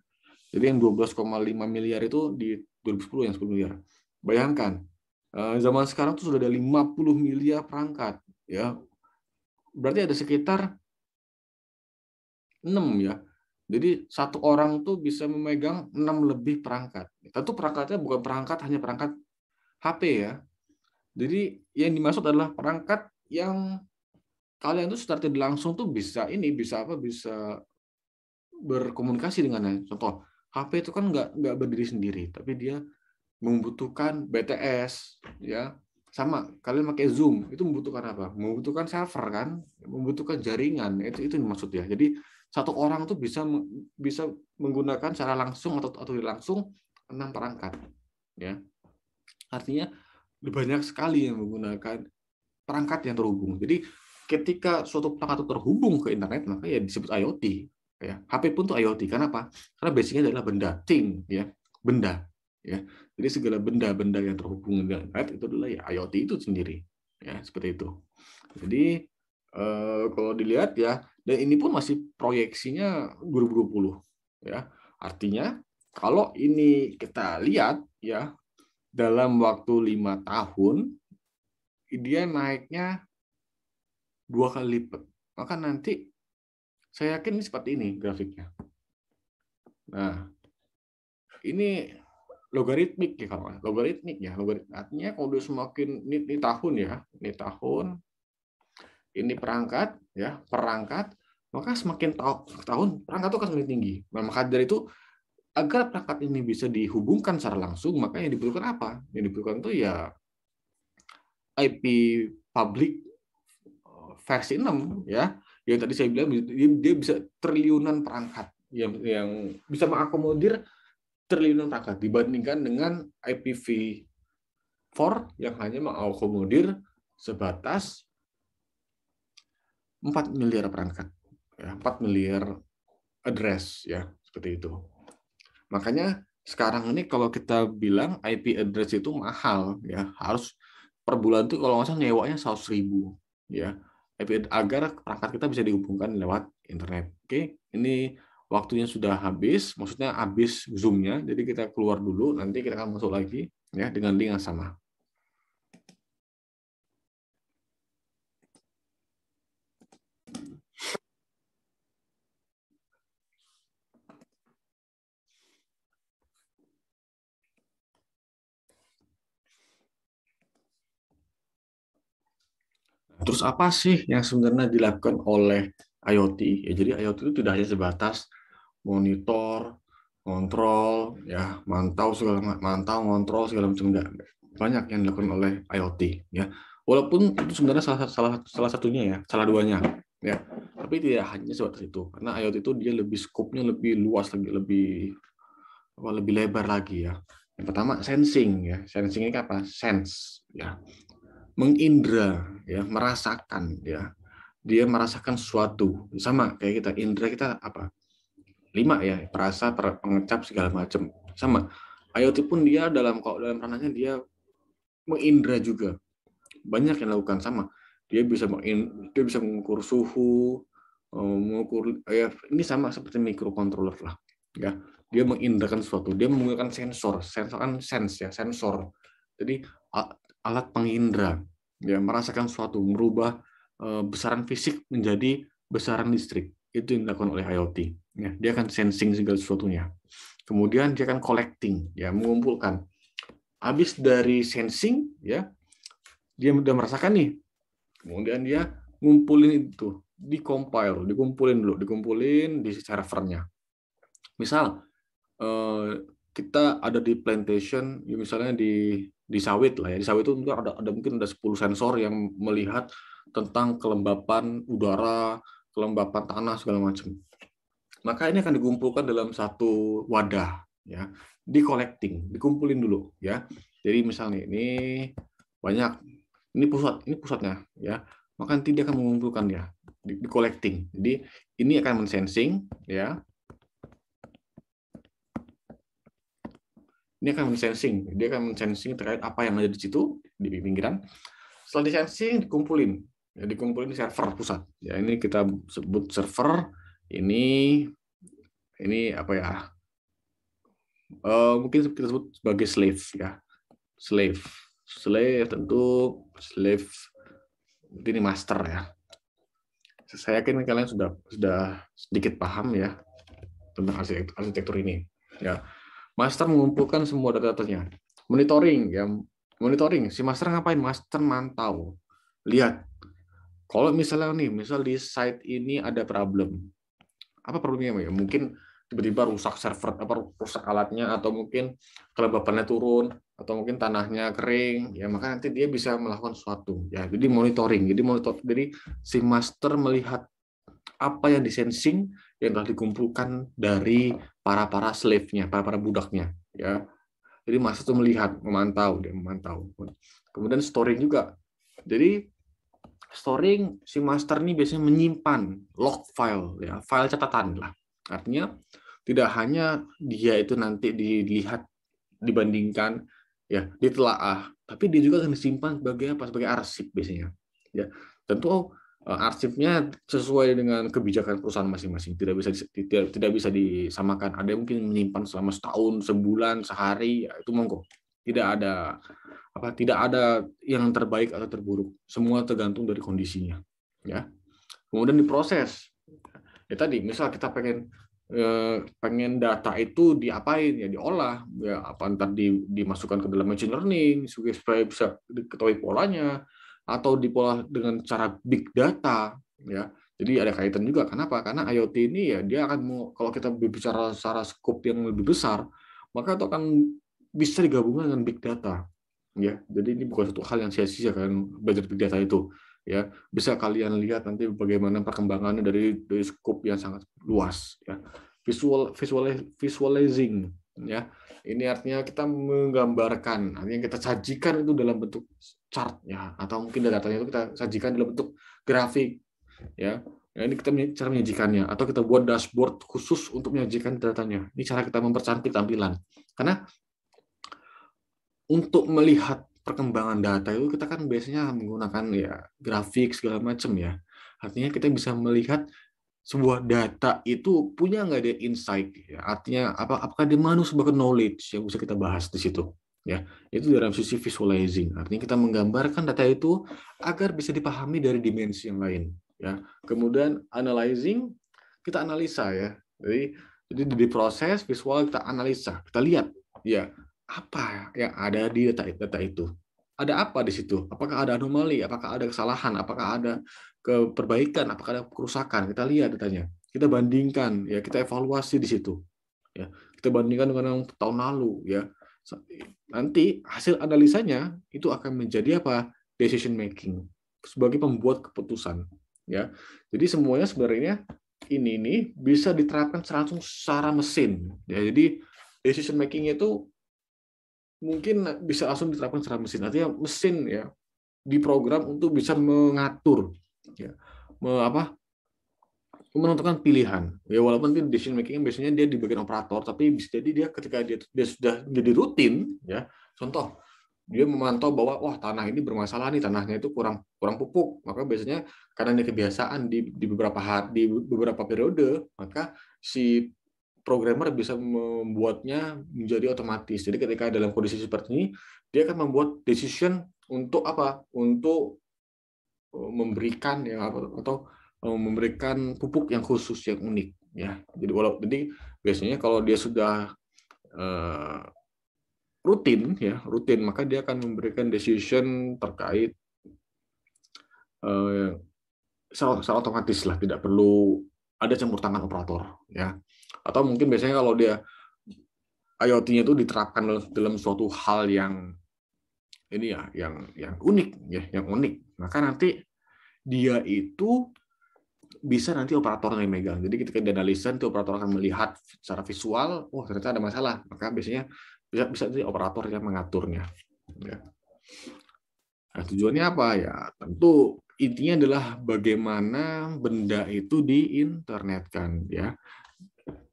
Jadi yang 12,5 miliar itu di 2010 yang 10 miliar. Bayangkan, zaman sekarang tuh sudah ada 50 miliar perangkat ya. Berarti ada sekitar 6 ya. Jadi satu orang tuh bisa memegang 6 lebih perangkat. Tentu perangkatnya bukan hanya perangkat HP ya. Jadi yang dimaksud adalah perangkat yang kalian tuh secara tidak langsung tuh bisa berkomunikasi dengannya. Contoh, HP itu kan nggak berdiri sendiri, tapi dia membutuhkan BTS, ya. Sama, kalian pakai Zoom, itu membutuhkan apa? Membutuhkan server kan, membutuhkan jaringan. Itu maksud ya. Jadi satu orang tuh bisa menggunakan secara langsung atau tidak langsung 6 perangkat, ya. Artinya banyak sekali yang menggunakan perangkat yang terhubung. Jadi ketika suatu perangkat terhubung ke internet, maka ya disebut IoT. Ya, HP pun tuh IoT. Kenapa? Karena basicnya adalah benda, thing, ya, benda. Ya, jadi segala benda-benda yang terhubung dengan internet itu adalah ya IoT itu sendiri. Ya, seperti itu. Jadi kalau dilihat ya, dan ini pun masih proyeksinya 2020. Ya, artinya kalau ini kita lihat ya dalam waktu 5 tahun dia naiknya 2 kali lipat. Maka nanti saya yakin ini seperti ini grafiknya. Nah, ini logaritmik ya kalau logaritmik ya. Artinya kalau udah semakin ini tahun ya, ini perangkat ya, maka semakin tahun perangkat itu akan semakin tinggi. Nah, maka dari itu agar perangkat ini bisa dihubungkan secara langsung, maka yang diperlukan apa? Yang diperlukan itu ya IP public versi 6 ya. Yang tadi saya bilang dia bisa triliunan perangkat yang bisa mengakomodir triliunan perangkat dibandingkan dengan IPv4 yang hanya mengakomodir sebatas 4 miliar perangkat. Ya, 4 miliar address ya, seperti itu. Makanya sekarang ini kalau kita bilang IP address itu mahal ya, harus per bulan tuh kalau nggak salah nyewanya 100.000 ya. Agar perangkat kita bisa dihubungkan lewat internet. Oke, ini waktunya sudah habis, maksudnya habis Zoom-nya. Jadi kita keluar dulu, nanti kita akan masuk lagi ya dengan link yang sama. Terus apa sih yang sebenarnya dilakukan oleh IoT? Ya, jadi IoT itu tidak hanya sebatas monitor, kontrol, ya mantau, ngontrol segala macam, enggak. Banyak yang dilakukan oleh IoT, ya. Walaupun itu sebenarnya salah satunya ya, salah duanya, ya. Tapi tidak hanya sebatas itu, karena IoT itu dia lebih skopnya lebih luas lagi, lebih lebar lagi ya. Yang pertama sensing ya, sensing ini apa? Sense ya. Mengindra ya, merasakan ya, dia merasakan sesuatu sama kayak kita, indra kita apa 5 ya, perasa, pengecap segala macam sama. IoT pun dia dalam ranahnya dia mengindra juga, banyak yang lakukan sama. Dia bisa mengukur suhu, mengukur ya, ini sama seperti microcontroller lah ya. Dia mengindrakan sesuatu, dia menggunakan sensor kan sense ya, sensor. Jadi alat pengindra, ya, merasakan sesuatu, merubah besaran fisik menjadi besaran listrik. Itu yang dilakukan oleh IoT. Ya, dia akan sensing segala sesuatunya. Kemudian dia akan collecting, ya, mengumpulkan. Habis dari sensing, ya, dia udah merasakan nih. Kemudian dia ngumpulin itu, dikumpulin di servernya. Misal kita ada di plantation, misalnya di sawit lah ya. Di sawit itu ada mungkin ada 10 sensor yang melihat tentang kelembapan udara, kelembapan tanah segala macam. Maka ini akan dikumpulkan dalam satu wadah ya, dikumpulin dulu ya. Jadi misalnya ini banyak, ini pusatnya ya. Maka nanti dia akan mengumpulkan ya, di collecting. Jadi ini akan mensensing ya. Ini akan mensensing, dia akan mensensing terkait apa yang ada di situ di pinggiran. Setelah disensing, dikumpulin, ya, dikumpulin di server pusat. Ya ini kita sebut server. Ini apa ya? Mungkin kita sebut sebagai slave ya, slave tentu slave. Ini master ya. Saya yakin kalian sudah sedikit paham ya tentang arsitektur ini. Ya. Master mengumpulkan semua data-datanya. Monitoring ya. Monitoring, si master ngapain? Master mantau. Lihat. Kalau misalnya misal di site ini ada problem. Apa problemnya ya? Mungkin tiba-tiba rusak server, rusak alatnya, atau mungkin kelembapannya turun, atau mungkin tanahnya kering, ya maka nanti dia bisa melakukan sesuatu. Ya, jadi monitoring. Jadi si master melihat apa yang disensing yang telah dikumpulkan dari para slave-nya, para budaknya, ya. Jadi master itu memantau. Kemudian storing juga. Jadi storing, si master ini biasanya menyimpan log file, ya, file catatan lah. Artinya tidak hanya dia itu nanti dilihat, dibandingkan, ya, ditelaah, tapi dia juga akan disimpan sebagai arsip biasanya. Ya, tentu arsipnya sesuai dengan kebijakan perusahaan masing-masing, tidak bisa disamakan. Ada yang mungkin menyimpan selama setahun, sebulan, sehari, ya, itu monggo. Tidak ada yang terbaik atau terburuk. Semua tergantung dari kondisinya. Ya. Kemudian diproses. Ya tadi, misal kita pengen data itu diapain, ya diolah, ya apa ntar dimasukkan ke dalam machine learning supaya bisa diketahui polanya, atau diolah dengan cara big data, ya. Jadi ada kaitan juga. Kenapa? Karena IoT ini ya dia akan, kalau kita berbicara secara skop yang lebih besar, maka itu akan bisa digabungkan dengan big data, ya. Jadi ini bukan satu hal yang sia-sia kan belajar big data itu, ya. Bisa kalian lihat nanti bagaimana perkembangannya dari skop yang sangat luas, ya. Visualizing, ya. Ini artinya kita menggambarkan, artinya kita sajikan itu dalam bentuk chart, ya, atau mungkin datanya itu kita sajikan dalam bentuk grafik, ya. Nah, ini kita cara menyajikannya, atau kita buat dashboard khusus untuk menyajikan datanya. Ini cara kita mempercantik tampilan. Karena untuk melihat perkembangan data itu kita kan biasanya menggunakan ya grafik segala macam, ya. Artinya kita bisa melihat sebuah data itu punya nggak dia insight, ya. Artinya apakah dia mengandung sebuah knowledge yang bisa kita bahas di situ, ya. Itu dalam sisi visualizing. Artinya kita menggambarkan data itu agar bisa dipahami dari dimensi yang lain, ya. Kemudian analyzing, kita analisa, ya. Jadi di proses visual kita analisa, kita lihat ya apa yang ada di data itu. Ada apa di situ? Apakah ada anomali? Apakah ada kesalahan? Apakah ada perbaikan? Apakah ada kerusakan? Kita lihat datanya. Kita bandingkan, ya, kita evaluasi di situ. Ya, kita bandingkan dengan yang tahun lalu, ya. Nanti hasil analisanya itu akan menjadi apa? Decision making, sebagai pembuat keputusan, ya. Jadi semuanya sebenarnya ini bisa diterapkan langsung secara mesin, ya. Jadi decision making itu mungkin bisa langsung diterapkan secara mesin. Artinya mesin, ya, diprogram untuk bisa mengatur, ya, menentukan pilihan. Ya, walaupun decision making biasanya dia di bagian operator, tapi bisa jadi dia ketika dia sudah jadi rutin, ya. Contoh, dia memantau bahwa wah tanah ini bermasalah nih, tanahnya itu kurang pupuk, maka biasanya karena ini kebiasaan di beberapa periode, maka si programmer bisa membuatnya menjadi otomatis. Jadi ketika dalam kondisi seperti ini, dia akan membuat decision untuk apa? Untuk memberikan, ya, atau memberikan pupuk yang khusus, yang unik, ya. Jadi biasanya kalau dia sudah rutin, maka dia akan memberikan decision terkait secara otomatis lah, tidak perlu ada campur tangan operator, ya. Atau mungkin biasanya kalau dia IoT-nya itu diterapkan dalam suatu hal yang ini ya, yang unik ya, yang unik. Maka nanti dia itu bisa nanti operatornya yang megang. Jadi ketika dianalisa, nanti operator akan melihat secara visual, oh ternyata ada masalah. Maka biasanya bisa nanti operator yang mengaturnya. Ya. Nah, tujuannya apa ya? Tentu intinya adalah bagaimana benda itu diinternetkan ya.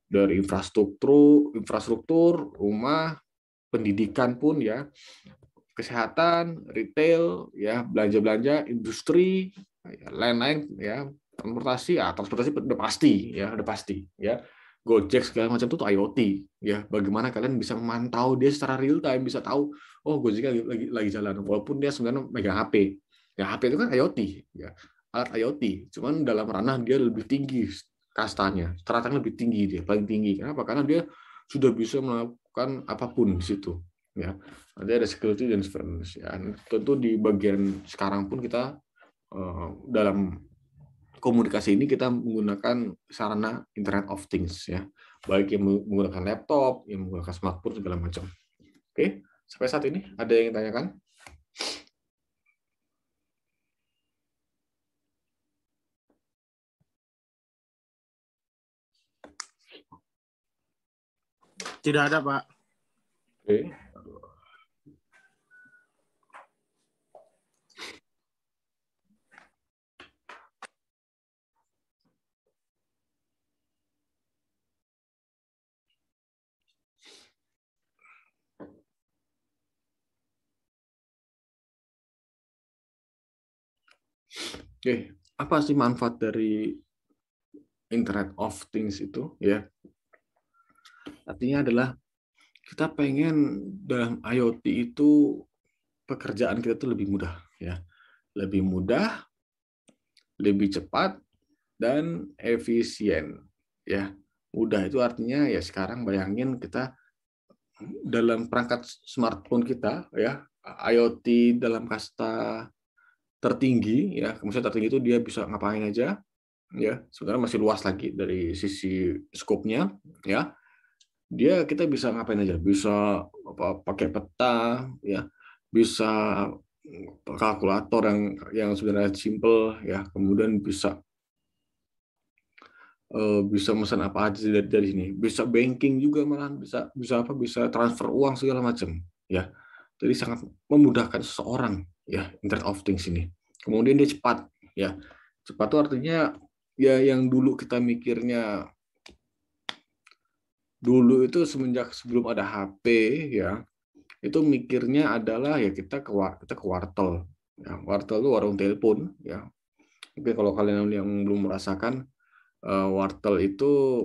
Dari infrastruktur, rumah, pendidikan pun ya, kesehatan, retail, ya, belanja-belanja, industri, lain-lain ya, transportasi udah pasti ya. Gojek segala macam itu IoT ya. Bagaimana kalian bisa memantau dia secara real time, bisa tahu oh Gojek lagi jalan walaupun dia sebenarnya megang HP. Ya HP itu kan IoT ya. Alat IoT, cuman dalam ranah dia lebih tinggi kastanya, strata lebih tinggi dia, paling tinggi. Kenapa? Karena dia sudah bisa melakukan apapun di situ ya. Nanti ada security dan surveillance ya. Tentu di bagian sekarang pun kita dalam komunikasi ini kita menggunakan sarana Internet of Things ya, baik yang menggunakan laptop, yang menggunakan smartphone segala macam. Oke, sampai saat ini ada yang tanyakan? Tidak ada, Pak. Oke. Oke, apa sih manfaat dari Internet of Things itu ya? Artinya adalah kita pengen dalam IoT itu pekerjaan kita tuh lebih mudah ya. Lebih mudah, lebih cepat dan efisien ya. Mudah itu artinya ya sekarang bayangin kita dalam perangkat smartphone kita ya, IoT dalam kasta tertinggi ya, maksudnya tertinggi itu dia bisa ngapain aja ya, sebenarnya masih luas lagi dari sisi skopnya ya. Kita bisa ngapain aja, bisa pakai peta ya, bisa kalkulator yang sebenarnya simple ya, kemudian bisa pesan apa aja dari sini, bisa banking juga, malahan bisa transfer uang segala macam ya. Jadi sangat memudahkan seseorang ya, Internet of Things ini. Kemudian dia cepat ya. Cepat itu artinya ya, yang dulu kita mikirnya dulu itu semenjak sebelum ada HP ya, itu mikirnya adalah ya kita ke wartel ya. Wartel itu warung telepon ya. Mungkin kalau kalian yang belum merasakan, wartel itu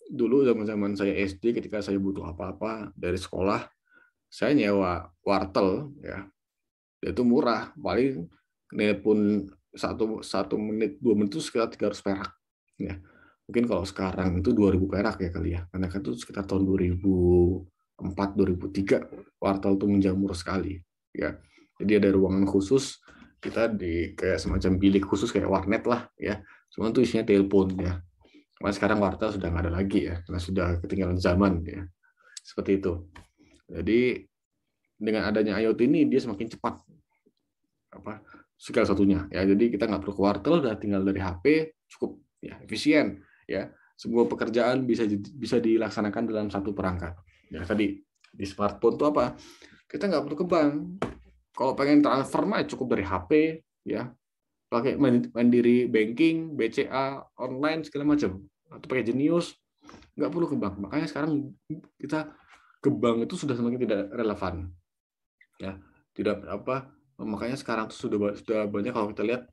dulu zaman saya SD, ketika saya butuh apa-apa dari sekolah, saya nyewa wartel ya. Itu murah, paling telepon 1 menit 2 menit itu sekitar 300 perak ya. Mungkin kalau sekarang itu 2.000 perak ya kali ya, karena kan itu sekitar tahun 2004 2003 wartel itu menjamur sekali ya. Jadi ada ruangan khusus, kita di kayak semacam bilik khusus kayak warnet lah ya, cuma itu isinya telepon ya. Karena sekarang wartel sudah nggak ada lagi ya, karena sudah ketinggalan zaman ya, seperti itu. Jadi dengan adanya IoT ini dia semakin cepat segala satunya ya. Jadi kita nggak perlu ke wartel, udah tinggal dari HP, cukup ya, efisien ya. Semua pekerjaan bisa dilaksanakan dalam satu perangkat ya. Tadi di smartphone tuh apa, kita nggak perlu ke bank. Kalau pengen transfer mah cukup dari HP ya, pakai Mandiri banking, BCA online segala macam, atau pakai Genius, nggak perlu ke bank. Makanya sekarang kita ke bank itu sudah semakin tidak relevan ya. Tidak makanya sekarang tuh sudah banyak, kalau kita lihat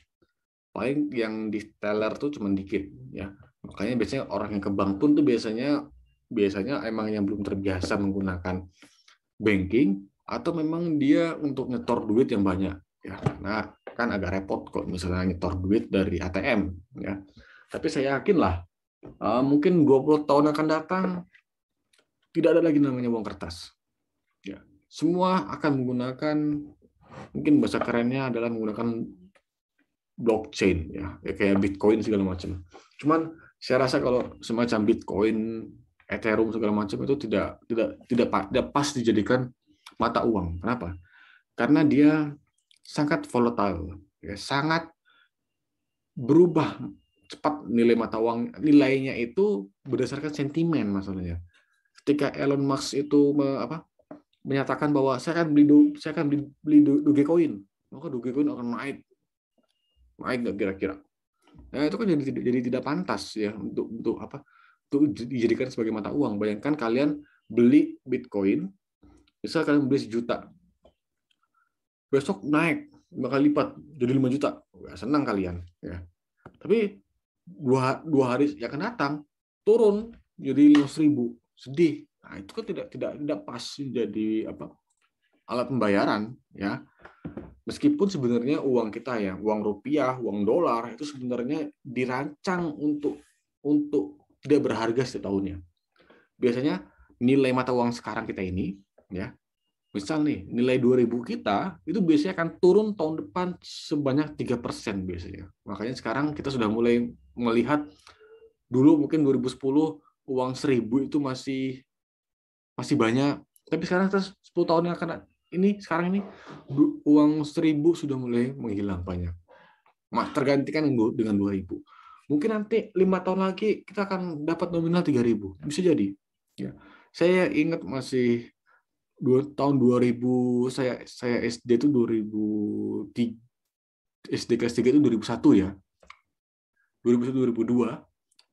paling yang di teller tuh cuma dikit ya. Makanya biasanya orang yang ke bank pun tuh biasanya emang yang belum terbiasa menggunakan banking, atau memang dia untuk nyetor duit yang banyak ya. Nah, kan agak repot kalau misalnya nyetor duit dari ATM ya. Tapi saya yakin lah, mungkin 20 tahun akan datang tidak ada lagi namanya uang kertas ya. Semua akan menggunakan, mungkin bahasa kerennya adalah menggunakan blockchain ya, kayak Bitcoin segala macam. Cuman saya rasa kalau semacam Bitcoin Ethereum segala macam itu tidak pas dijadikan mata uang. Kenapa? Karena dia sangat volatile, ya, sangat berubah cepat nilai mata uang. Nilainya itu berdasarkan sentimen masalahnya. Ketika Elon Musk itu menyatakan bahwa saya akan beli Dogecoin, maka Dogecoin akan naik nggak kira-kira? Nah, itu kan jadi tidak pantas ya untuk dijadikan sebagai mata uang. Bayangkan kalian beli Bitcoin, misal kalian beli 1 juta, besok naik 5 kali lipat jadi 5 juta, nggak senang kalian ya. Tapi dua hari yang akan datang turun jadi 500.000, sedih. Nah, itu kan tidak pas jadi alat pembayaran ya. Meskipun sebenarnya uang kita ya, uang rupiah, uang dolar itu sebenarnya dirancang untuk tidak berharga setiap tahunnya. Biasanya nilai mata uang sekarang kita ini ya, misal nih nilai 2.000 kita itu biasanya akan turun tahun depan sebanyak 3% biasanya. Makanya sekarang kita sudah mulai melihat, dulu mungkin 2010 uang 1.000 itu masih banyak, tapi sekarang 10 tahun yang akan sekarang ini uang 1.000 sudah mulai menghilang banyak. Tergantikan dengan 2.000. Mungkin nanti 5 tahun lagi kita akan dapat nominal 3.000. Bisa jadi. Ya. Saya ingat masih tahun 2000 saya SD itu 2003, SD kelas 3 itu 2001 ya. 2001 2002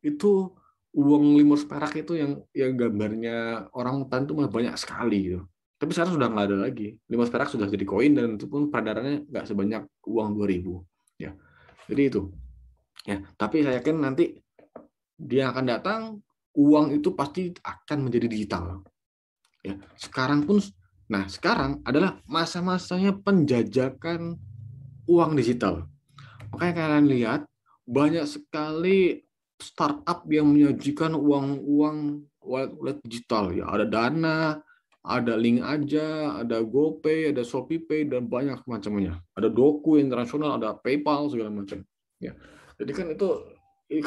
itu uang 500 perak itu yang gambarnya orang hutan itu banyak sekali gitu. Tapi sekarang sudah nggak ada lagi. 500 perak sudah jadi koin dan itu pun peredarannya nggak sebanyak uang 2.000 ya. Jadi itu. Ya, tapi saya yakin nanti dia akan datang, uang itu pasti akan menjadi digital. Ya, sekarang adalah masa-masanya penjajakan uang digital. Makanya kalian lihat banyak sekali startup yang menyajikan uang wallet digital ya. Ada Dana, ada Link Aja, ada GoPay, ada ShopeePay dan banyak macamnya. Ada Doku internasional, ada PayPal segala macam. Ya. Jadi kan itu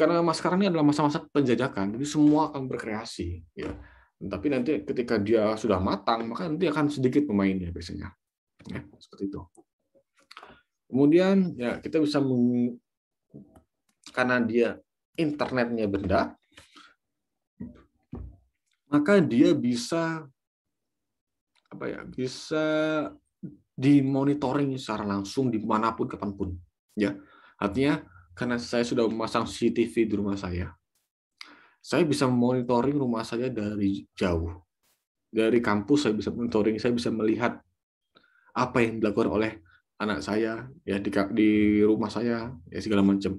karena sekarang ini adalah masa-masa penjajakan, jadi semua akan berkreasi. Ya. Tapi nanti ketika dia sudah matang, maka nanti akan sedikit pemainnya biasanya. Ya, seperti itu. Kemudian ya kita bisa karena dia internetnya benda, maka dia bisa bisa dimonitoring secara langsung dimanapun kapanpun. Ya, artinya karena saya sudah memasang CCTV di rumah saya bisa monitoring rumah saya dari jauh. Dari kampus saya bisa monitoring, saya bisa melihat apa yang dilakukan oleh anak saya ya di rumah saya ya segala macam.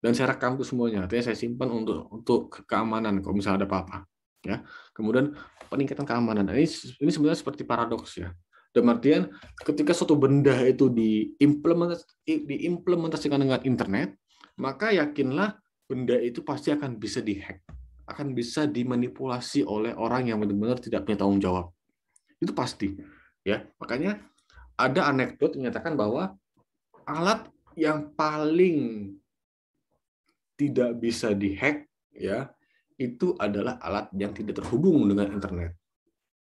Dan saya rekam itu semuanya. Artinya saya simpan untuk keamanan kalau misalnya ada apa-apa. Ya. Kemudian peningkatan keamanan. Ini sebenarnya seperti paradoks ya. Dalam artian ketika suatu benda itu diimplementasikan dengan internet, maka yakinlah benda itu pasti akan bisa dihack, akan bisa dimanipulasi oleh orang yang benar-benar tidak punya tanggung jawab. Itu pasti. Ya. Makanya ada anekdot menyatakan bahwa alat yang paling tidak bisa dihack ya itu adalah alat yang tidak terhubung dengan internet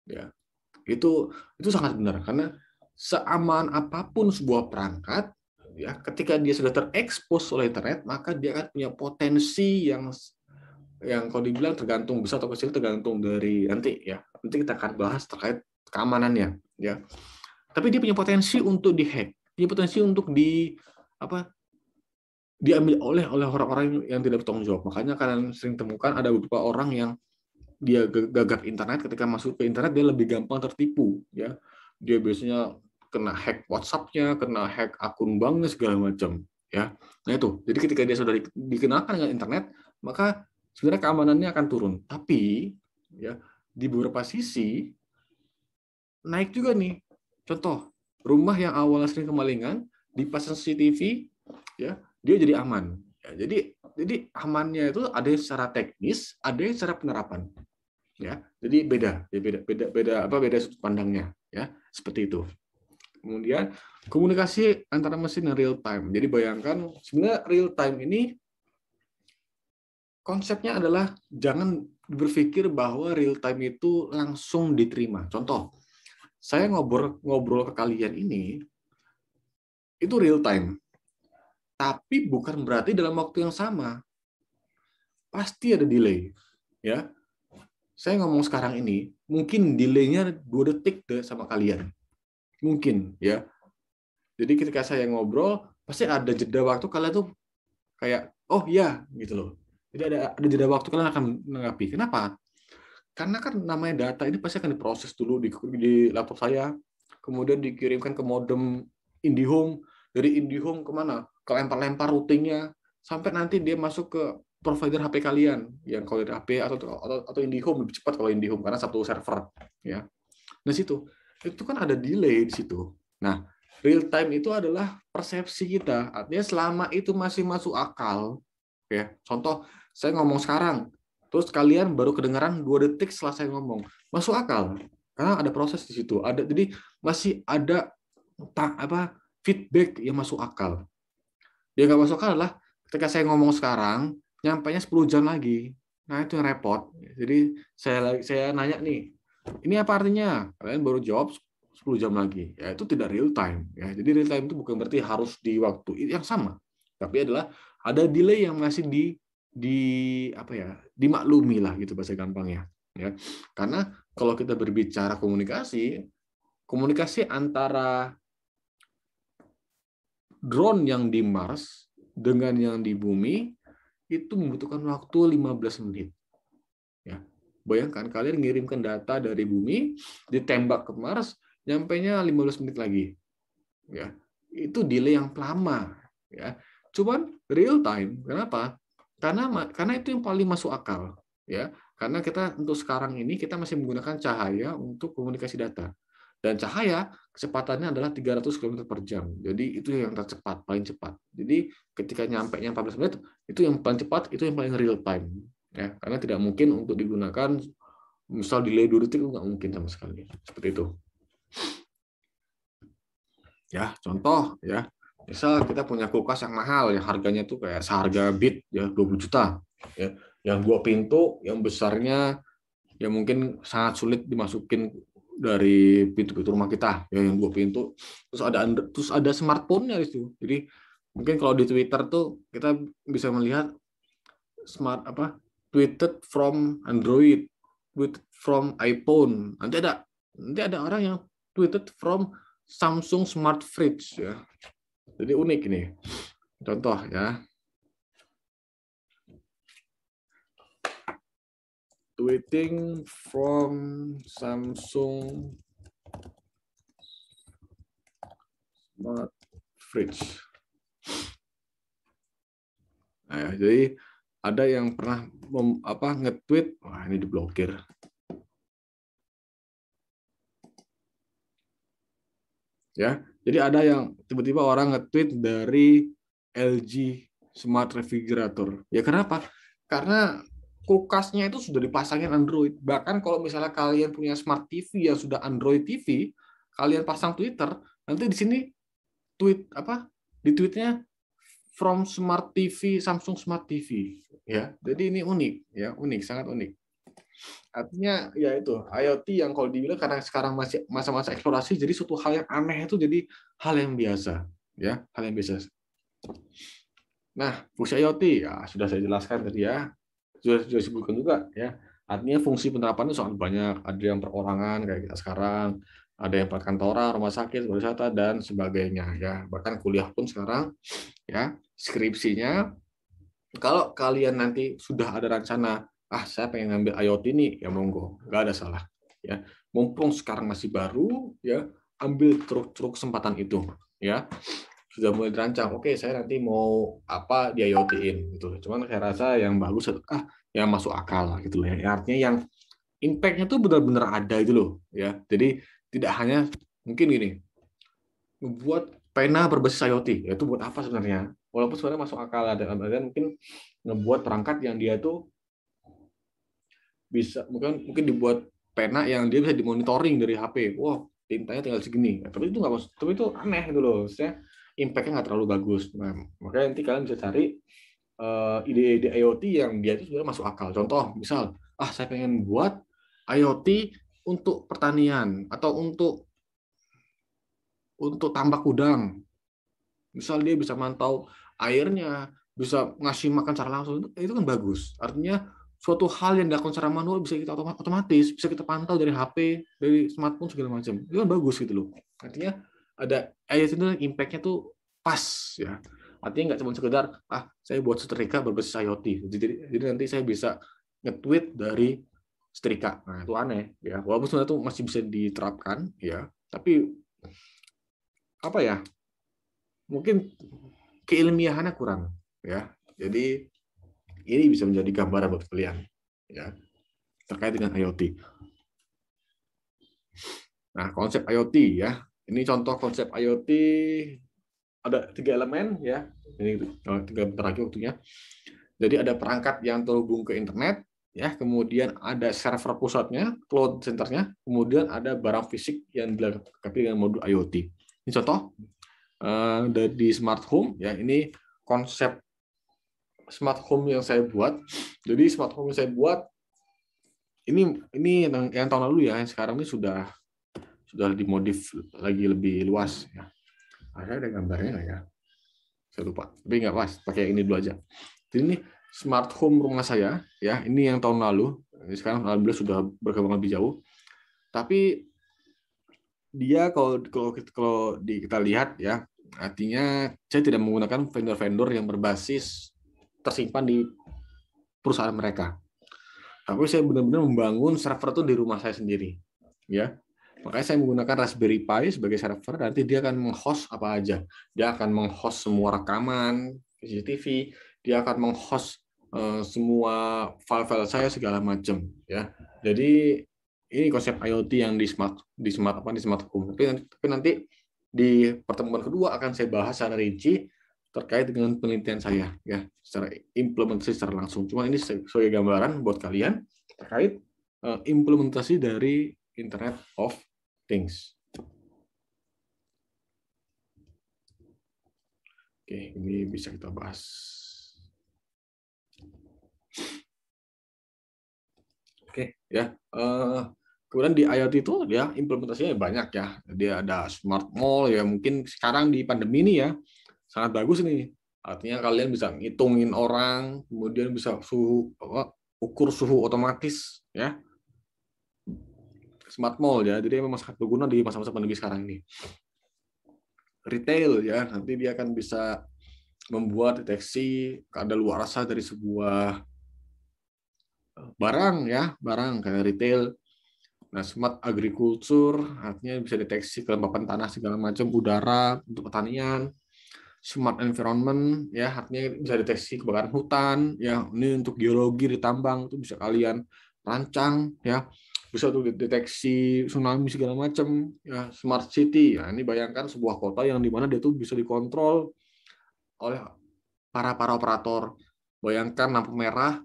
ya. Itu sangat benar karena seaman apapun sebuah perangkat ya, ketika dia sudah terekspos oleh internet maka dia akan punya potensi yang kalau dibilang tergantung besar atau kecil tergantung dari nanti kita akan bahas terkait keamanannya ya. Tapi dia punya potensi untuk dihack, punya potensi untuk diambil oleh orang-orang yang tidak bertanggung jawab. Makanya kalian sering temukan ada beberapa orang yang dia gagap internet, ketika masuk ke internet dia lebih gampang tertipu ya. Dia biasanya kena hack WhatsApp-nya, kena hack akun banknya segala macam ya. Nah itu. Jadi ketika dia sudah dikenalkan dengan internet, maka sebenarnya keamanannya akan turun. Tapi ya di beberapa sisi naik juga nih. Contoh, rumah yang awalnya sering kemalingan dipasang CCTV ya, dia jadi aman. Ya, jadi amannya itu ada yang secara teknis, ada yang secara penerapan. Ya, jadi beda sudut pandangnya ya, seperti itu. Kemudian komunikasi antara mesin dan real time. Jadi bayangkan sebenarnya real time ini konsepnya adalah jangan berpikir bahwa real time itu langsung diterima. Contoh, saya ngobrol ke kalian ini itu real time, tapi bukan berarti dalam waktu yang sama. Pasti ada delay, ya. Saya ngomong sekarang ini, mungkin delay-nya 2 detik deh sama kalian. Mungkin, ya. Jadi ketika saya ngobrol, pasti ada jeda waktu kalian tuh kayak, oh iya, gitu loh. Jadi ada jeda waktu kalian akan menanggapi. Kenapa? Karena kan namanya data ini pasti akan diproses dulu di laptop saya, kemudian dikirimkan ke modem IndiHome, dari IndiHome kemana? Kelempar-lempar routingnya, sampai nanti dia masuk ke provider HP kalian, yang kalau dari HP atau IndiHome lebih cepat kalau IndiHome karena satu server, ya. Nah situ, itu kan ada delay di situ. Nah, real time itu adalah persepsi kita, artinya selama itu masih masuk akal, ya. Contoh, saya ngomong sekarang, terus kalian baru kedengaran 2 detik setelah saya ngomong, masuk akal, karena ada proses di situ. Jadi masih ada feedback yang masuk akal. Dia nggak masuk akal adalah ketika saya ngomong sekarang, nyampainya 10 jam lagi. Nah, itu yang repot. Jadi saya nanya nih, ini apa artinya? Kalian baru jawab 10 jam lagi. Ya, itu tidak real time. Ya, jadi real time itu bukan berarti harus di waktu yang sama. Tapi adalah ada delay yang masih dimaklumi lah gitu bahasa gampangnya. Ya. Karena kalau kita berbicara komunikasi antara drone yang di Mars dengan yang di bumi itu membutuhkan waktu 15 menit. Ya. Bayangkan kalian ngirimkan data dari bumi, ditembak ke Mars, nyampainya 15 menit lagi. Ya. Itu delay yang lama, ya. Cuman real time. Kenapa? Karena itu yang paling masuk akal, ya. Karena kita untuk sekarang ini kita masih menggunakan cahaya untuk komunikasi data. Dan cahaya kecepatannya adalah 300 km per jam. Jadi itu yang tercepat, paling cepat. Jadi ketika nyampe-nya 14 menit, itu yang paling cepat, itu yang paling real time. Ya, karena tidak mungkin untuk digunakan, misal delay 2 detik, itu nggak mungkin sama sekali. Seperti itu. Ya, contoh, ya. Misal kita punya kulkas yang mahal, yang harganya tuh kayak seharga Bit, ya 20 juta. Ya. Yang 2 pintu, yang besarnya ya mungkin sangat sulit dimasukin dari pintu-pintu rumah kita, ya, yang 2 pintu, terus ada smartphone-nya di situ. Jadi mungkin kalau di Twitter tuh kita bisa melihat tweeted from Android, tweeted from iPhone. Nanti ada orang yang tweeted from Samsung Smart Fridge, ya. Jadi unik ini. Contoh, ya. Tweeting from Samsung Smart Fridge. Nah, jadi ada yang pernah nge-tweet, wah ini diblokir. Ya, jadi ada yang tiba-tiba orang nge-tweet dari LG Smart Refrigerator. Ya kenapa? Karena kulkasnya itu sudah dipasangin Android. Bahkan kalau misalnya kalian punya Smart TV yang sudah Android TV, kalian pasang Twitter, nanti di sini di tweetnya from Smart TV, Samsung Smart TV. Ya, jadi ini unik, ya, sangat unik. Artinya ya itu IoT yang kalau dibilang karena sekarang masih masa-masa eksplorasi, jadi suatu hal yang aneh itu jadi hal yang biasa, ya, hal yang biasa. Nah, fungsi IoT ya sudah saya jelaskan tadi, ya. Sudah disebutkan juga, ya. Artinya fungsi penerapannya sangat banyak. Ada yang perorangan kayak kita sekarang, ada yang perkantoran, rumah sakit, wisata dan sebagainya, ya. Bahkan kuliah pun sekarang, ya, skripsinya kalau kalian nanti sudah ada rencana, saya pengen ngambil IoT nih, ya monggo, nggak ada salah, ya. Mumpung sekarang masih baru, ya, ambil truk kesempatan itu, ya. Sudah mulai dirancang, oke saya nanti mau apa di IoT-in gitu. Cuman saya rasa yang bagus yang masuk akal gitu ya. Artinya yang impact-nya tuh benar-benar ada itu loh, ya. Jadi tidak hanya mungkin gini, membuat pena berbasis IoT, itu buat apa sebenarnya? Walaupun sebenarnya masuk akal, ada mungkin ngebuat perangkat yang dia tuh bisa mungkin dibuat pena yang dia bisa dimonitoring dari HP. Wah, tintanya tinggal segini. Tapi itu nggak masuk, tapi itu aneh gitu loh. Maksudnya impact-nya nggak terlalu bagus. Nah, makanya nanti kalian bisa cari ide-ide IoT yang dia itu sebenarnya masuk akal. Contoh, misal, saya pengen buat IoT untuk pertanian atau untuk tambak udang. Misal dia bisa mantau airnya, bisa ngasih makan secara langsung, itu kan bagus. Artinya suatu hal yang dilakukan secara manual bisa kita otomatis, bisa kita pantau dari HP, dari smartphone segala macam. Itu kan bagus gitu loh. Artinya ada IoT itu impact-nya tuh pas ya. Artinya nggak cuma sekedar saya buat setrika berbasis IoT. Jadi nanti saya bisa nge-tweet dari setrika. Nah, itu aneh ya. Walaupun sebenarnya itu masih bisa diterapkan ya, tapi apa ya? Mungkin keilmiahannya kurang ya. Jadi ini bisa menjadi gambaran buat kalian ya terkait dengan IoT. Nah, konsep IoT ya. Ini contoh konsep IoT, ada 3 elemen ya. Ini 3 bentar lagi waktunya. Jadi ada perangkat yang terhubung ke internet ya, kemudian ada server pusatnya, cloud centernya, kemudian ada barang fisik yang dilengkapi dengan modul IoT. Ini contoh di smart home ya. Ini konsep smart home yang saya buat. Jadi smart home yang saya buat ini yang tahun lalu ya, yang sekarang ini sudah dimodif lagi lebih luas ya. Ada gambarnya nggak ya? Saya lupa. Tapi nggak pas. Pakai ini dulu aja. Jadi ini smart home rumah saya ya. Ini yang tahun lalu. Ini sekarang alhamdulillah sudah berkembang lebih jauh. Tapi dia kalau kita lihat ya, artinya saya tidak menggunakan vendor-vendor yang berbasis tersimpan di perusahaan mereka. Tapi saya benar-benar membangun server itu di rumah saya sendiri ya. Makanya saya menggunakan Raspberry Pi sebagai server. Nanti dia akan menghost apa aja. Dia akan menghost semua rekaman CCTV. Dia akan menghost semua file-file saya segala macam. Ya. Jadi ini konsep IoT yang di smart home. Tapi nanti di pertemuan kedua akan saya bahas secara rinci terkait dengan penelitian saya, ya, secara implementasi secara langsung. Cuma ini sebagai gambaran buat kalian terkait implementasi dari Internet of Things. Oke, ini bisa kita bahas. Oke, ya. Kemudian di IoT itu ya implementasinya banyak ya. Dia ada smart mall ya. Mungkin sekarang di pandemi ini ya sangat bagus nih. Artinya kalian bisa ngitungin orang, kemudian bisa ukur suhu otomatis ya. Smart mall ya, jadi memang sangat berguna di masa-masa pandemi sekarang ini. Retail ya, nanti dia akan bisa membuat deteksi kadaluarsa dari sebuah barang ya, barang kayak retail. Nah, smart agriculture artinya bisa deteksi kelembapan tanah segala macam, udara untuk pertanian. Smart environment ya, artinya bisa deteksi kebakaran hutan ya. Ini untuk geologi di tambang itu bisa kalian rancang ya. Bisa untuk deteksi tsunami segala macam ya. Smart city ya, ini bayangkan sebuah kota yang dimana dia tuh bisa dikontrol oleh para operator. Bayangkan lampu merah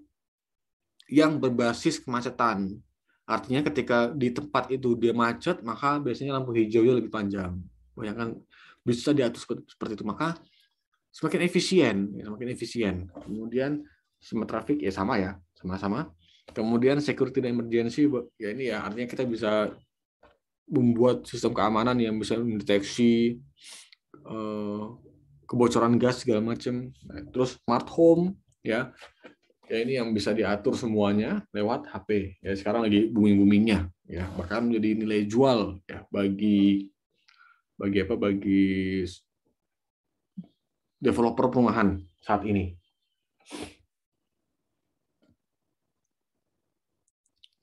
yang berbasis kemacetan, artinya ketika di tempat itu dia macet, maka biasanya lampu hijaunya lebih panjang. Bayangkan bisa diatur seperti itu, maka semakin efisien. Kemudian smart traffic ya sama ya, sama-sama. Kemudian security dan emergency ya ini ya, artinya kita bisa membuat sistem keamanan yang bisa mendeteksi kebocoran gas segala macam. Nah, terus smart home ya ini yang bisa diatur semuanya lewat HP. Ya sekarang lagi booming-boomingnya ya, bahkan menjadi nilai jual ya bagi developer perumahan saat ini.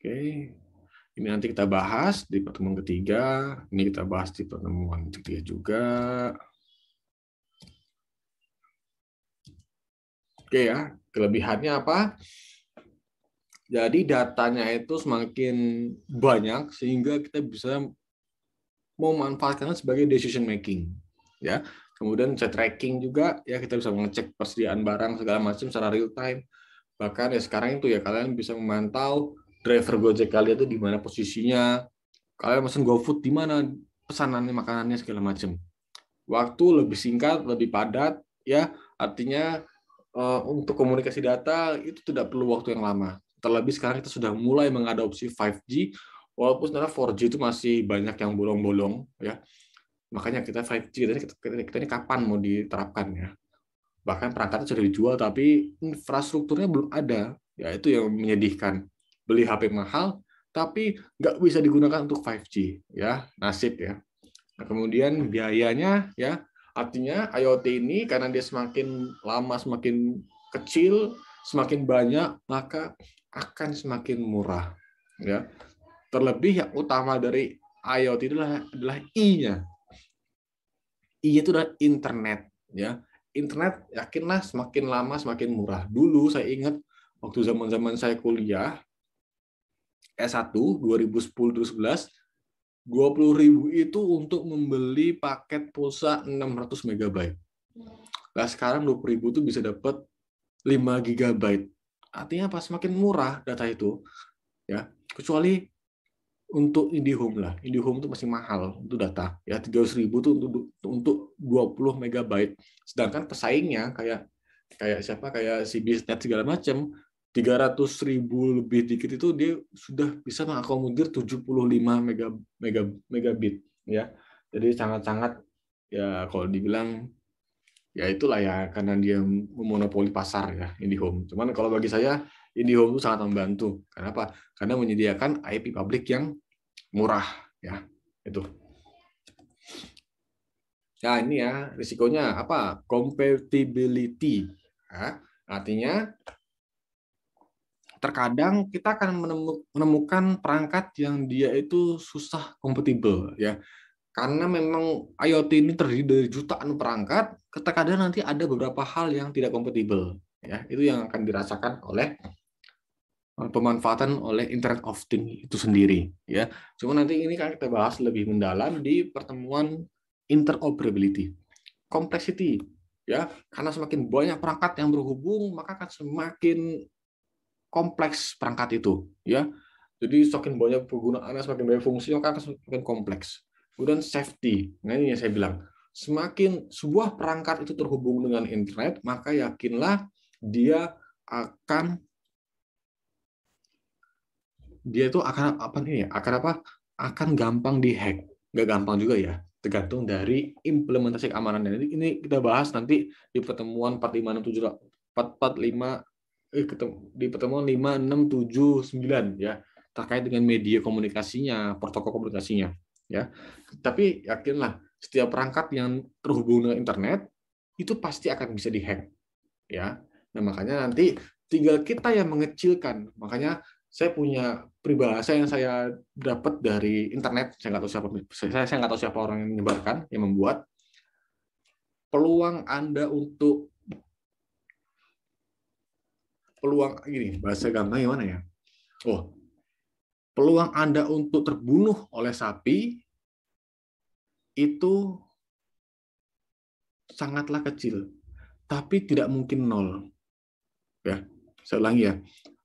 Oke, ini nanti kita bahas di pertemuan ketiga. Ini kita bahas di pertemuan ketiga juga. Oke ya, kelebihannya apa? Jadi datanya itu semakin banyak sehingga kita bisa memanfaatkannya sebagai decision making. Ya, kemudian bisa tracking juga ya, kita bisa mengecek persediaan barang segala macam secara real time. Bahkan ya sekarang itu ya kalian bisa memantau driver Gojek kalian itu di mana posisinya, kalian pesen GoFood di mana, pesanannya, makanannya segala macam. Waktu lebih singkat, lebih padat ya, artinya untuk komunikasi data itu tidak perlu waktu yang lama. Terlebih sekarang kita sudah mulai mengadopsi 5G, walaupun sebenarnya 4G itu masih banyak yang bolong-bolong, ya. Makanya kita 5G kita ini kapan mau diterapkan, ya. Bahkan perangkatnya sudah dijual, tapi infrastrukturnya belum ada. Ya, itu yang menyedihkan. Beli HP mahal, tapi nggak bisa digunakan untuk 5G, ya. Nasib, ya. Nah, kemudian biayanya, ya, artinya IoT ini karena dia semakin lama semakin kecil, semakin banyak, maka akan semakin murah, ya. Terlebih yang utama dari IoT adalah I-nya. I itu adalah internet, ya. Internet yakinlah semakin lama semakin murah. Dulu saya ingat waktu zaman-zaman saya kuliah S1 2010-2011, 20.000 itu untuk membeli paket pulsa 600 MB. Nah, sekarang 20.000 itu bisa dapat 5 GB. Artinya apa? Semakin murah data itu, ya. Kecuali untuk IndiHome lah. IndiHome itu masih mahal untuk data, ya. 300.000 itu untuk 20 MB. Sedangkan pesaingnya kayak siapa? Kayak si Bisnet segala macam, 300.000 lebih dikit itu dia sudah bisa mengakomodir 75 megabit, ya. Jadi sangat-sangat, ya, kalau dibilang ya itulah, ya, karena dia memonopoli pasar, ya, IndiHome. Cuman kalau bagi saya IndiHome itu sangat membantu. Kenapa? Karena menyediakan IP publik yang murah, ya. Itu. Nah, ini ya risikonya apa? Compatibility. Ya, artinya terkadang kita akan menemukan perangkat yang dia itu susah kompatibel, ya. Karena memang IoT ini terdiri dari jutaan perangkat, terkadang nanti ada beberapa hal yang tidak kompatibel, ya. Itu yang akan dirasakan oleh pemanfaatan oleh Internet of Things itu sendiri, ya. Cuma nanti ini kan kita bahas lebih mendalam di pertemuan interoperability. Complexity, ya. Karena semakin banyak perangkat yang berhubung, maka akan semakin kompleks perangkat itu, ya. Jadi semakin banyak penggunaannya, semakin banyak fungsi, maka akan semakin kompleks. Kemudian safety, nah ini yang saya bilang, semakin sebuah perangkat itu terhubung dengan internet, maka yakinlah dia akan akan gampang dihack. Nggak gampang juga, ya, tergantung dari implementasi keamanannya. Ini kita bahas nanti di pertemuan 456 di pertemuan 5, 6, 7, 9, ya, terkait dengan media komunikasinya, protokol komunikasinya, ya. Tapi yakinlah setiap perangkat yang terhubung dengan internet itu pasti akan bisa dihack, ya. Nah, makanya nanti tinggal kita yang mengecilkan. Makanya saya punya peribahasa yang saya dapat dari internet, saya nggak tahu siapa orang yang menyebarkan, yang membuat peluang gini, bahasa gampang gimana, ya? Peluang Anda untuk terbunuh oleh sapi itu sangatlah kecil, tapi tidak mungkin nol. Ya, saya ulangi, ya.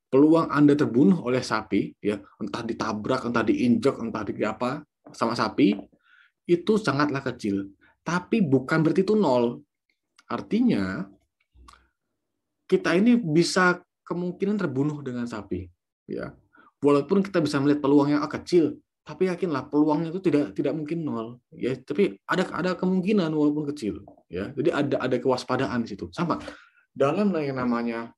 Peluang Anda terbunuh oleh sapi, ya, entah ditabrak, entah diinjak, entah di apa sama sapi, itu sangatlah kecil. Tapi bukan berarti itu nol. Artinya kita ini bisa kemungkinan terbunuh dengan sapi, ya. Walaupun kita bisa melihat peluangnya kecil, tapi yakinlah peluangnya itu tidak mungkin nol, ya. Tapi ada kemungkinan walaupun kecil, ya. Jadi ada kewaspadaan di situ. Sama dalam yang namanya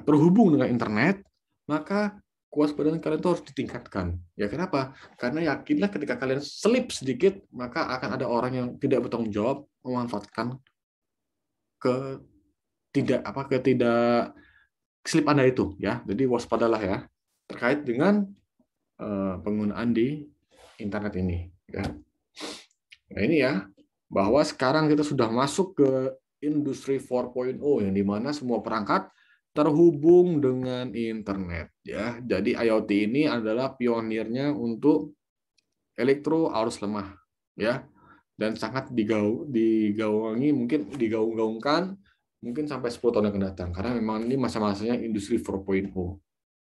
terhubung dengan internet, maka kewaspadaan kalian itu harus ditingkatkan. Ya, kenapa? Karena yakinlah ketika kalian selip sedikit, maka akan ada orang yang tidak bertanggung jawab memanfaatkan slip Anda itu, ya. Jadi waspadalah, ya, terkait dengan penggunaan di internet ini, ya. Nah, ini, ya, bahwa sekarang kita sudah masuk ke industri 4.0 yang dimana semua perangkat terhubung dengan internet, ya. Jadi IoT ini adalah pionirnya untuk elektro arus lemah, ya, dan sangat digaung-gaungkan mungkin sampai 10 tahun yang akan datang, karena memang ini masa-masanya industri 4.0,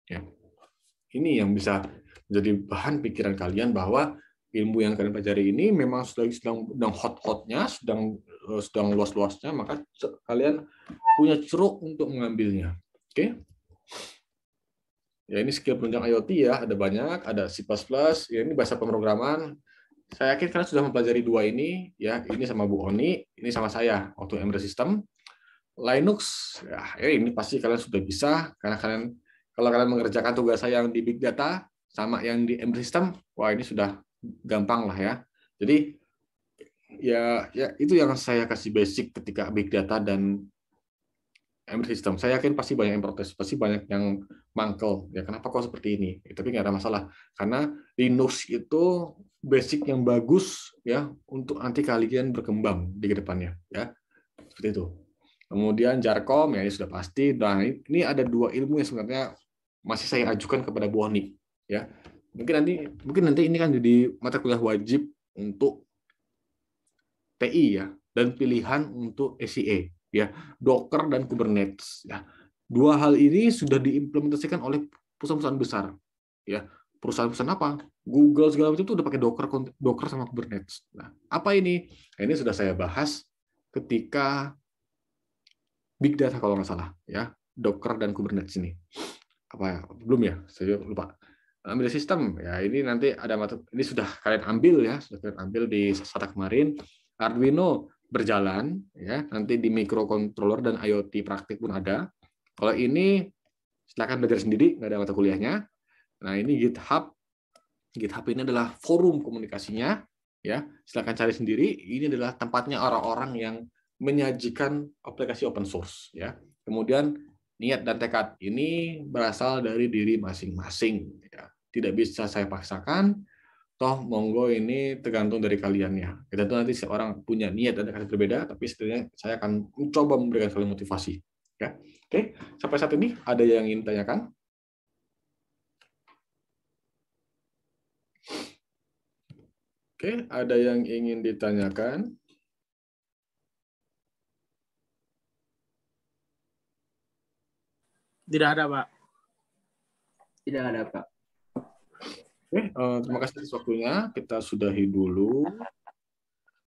ya. Ini yang bisa menjadi bahan pikiran kalian bahwa ilmu yang kalian pelajari ini memang sedang hot-hotnya, sedang sedang luas-luasnya, maka kalian punya ceruk untuk mengambilnya. Oke? Ya, ini skill penunjang IoT ya, ada banyak, ada C++, ya ini bahasa pemrograman. Saya yakin kalian sudah mempelajari dua ini, ya, ini sama Bu Oni, ini sama saya waktu Embedded System. Linux, ya ini pasti kalian sudah bisa, karena kalau kalian mengerjakan tugas saya yang di Big Data sama yang di Embedded System, wah ini sudah gampang lah ya. Jadi ya itu yang saya kasih basic ketika Big Data dan Embedded System. Saya yakin pasti banyak yang protes, pasti banyak yang mangkel. Ya kenapa kok seperti ini? Ya, tapi nggak ada masalah, karena Linux itu basic yang bagus ya untuk nanti kalian berkembang di kedepannya ya, seperti itu. Kemudian Jarkom ya ini sudah pasti. Nah ini ada dua ilmu yang sebenarnya masih saya ajukan kepada Bu Oni ya. Mungkin nanti ini kan jadi mata kuliah wajib untuk TI ya, dan pilihan untuk SEA ya, Docker dan Kubernetes ya. Dua hal ini sudah diimplementasikan oleh perusahaan-perusahaan besar ya. Perusahaan-perusahaan apa? Google segala macam itu udah pakai Docker sama Kubernetes. Nah, apa ini? Nah, ini sudah saya bahas ketika Big Data kalau nggak salah ya, Docker dan Kubernetes ini. Apa ya? Belum ya? Saya lupa. Ambil sistem ya, ini nanti ada ini sudah kalian ambil ya, sudah kalian ambil di SATA kemarin. Arduino berjalan ya, nanti di microcontroller dan IoT praktik pun ada. Kalau ini silakan belajar sendiri, nggak ada mata kuliahnya. Nah, ini GitHub. GitHub ini adalah forum komunikasinya ya. Silakan cari sendiri. Ini adalah tempatnya orang-orang yang menyajikan aplikasi open source ya. Kemudian niat dan tekad ini berasal dari diri masing-masing ya. Tidak bisa saya paksakan. Toh monggo ini tergantung dari kaliannya. Kita tuh nanti setiap orang punya niat dan tekad berbeda, tapi setidaknya saya akan mencoba memberikan kalian motivasi. Ya. Oke, sampai saat ini ada yang ingin ditanyakan? Oke, ada yang ingin ditanyakan? Tidak ada, Pak. Tidak ada, Pak. Oke, terima kasih atas waktunya. Kita sudahi dulu.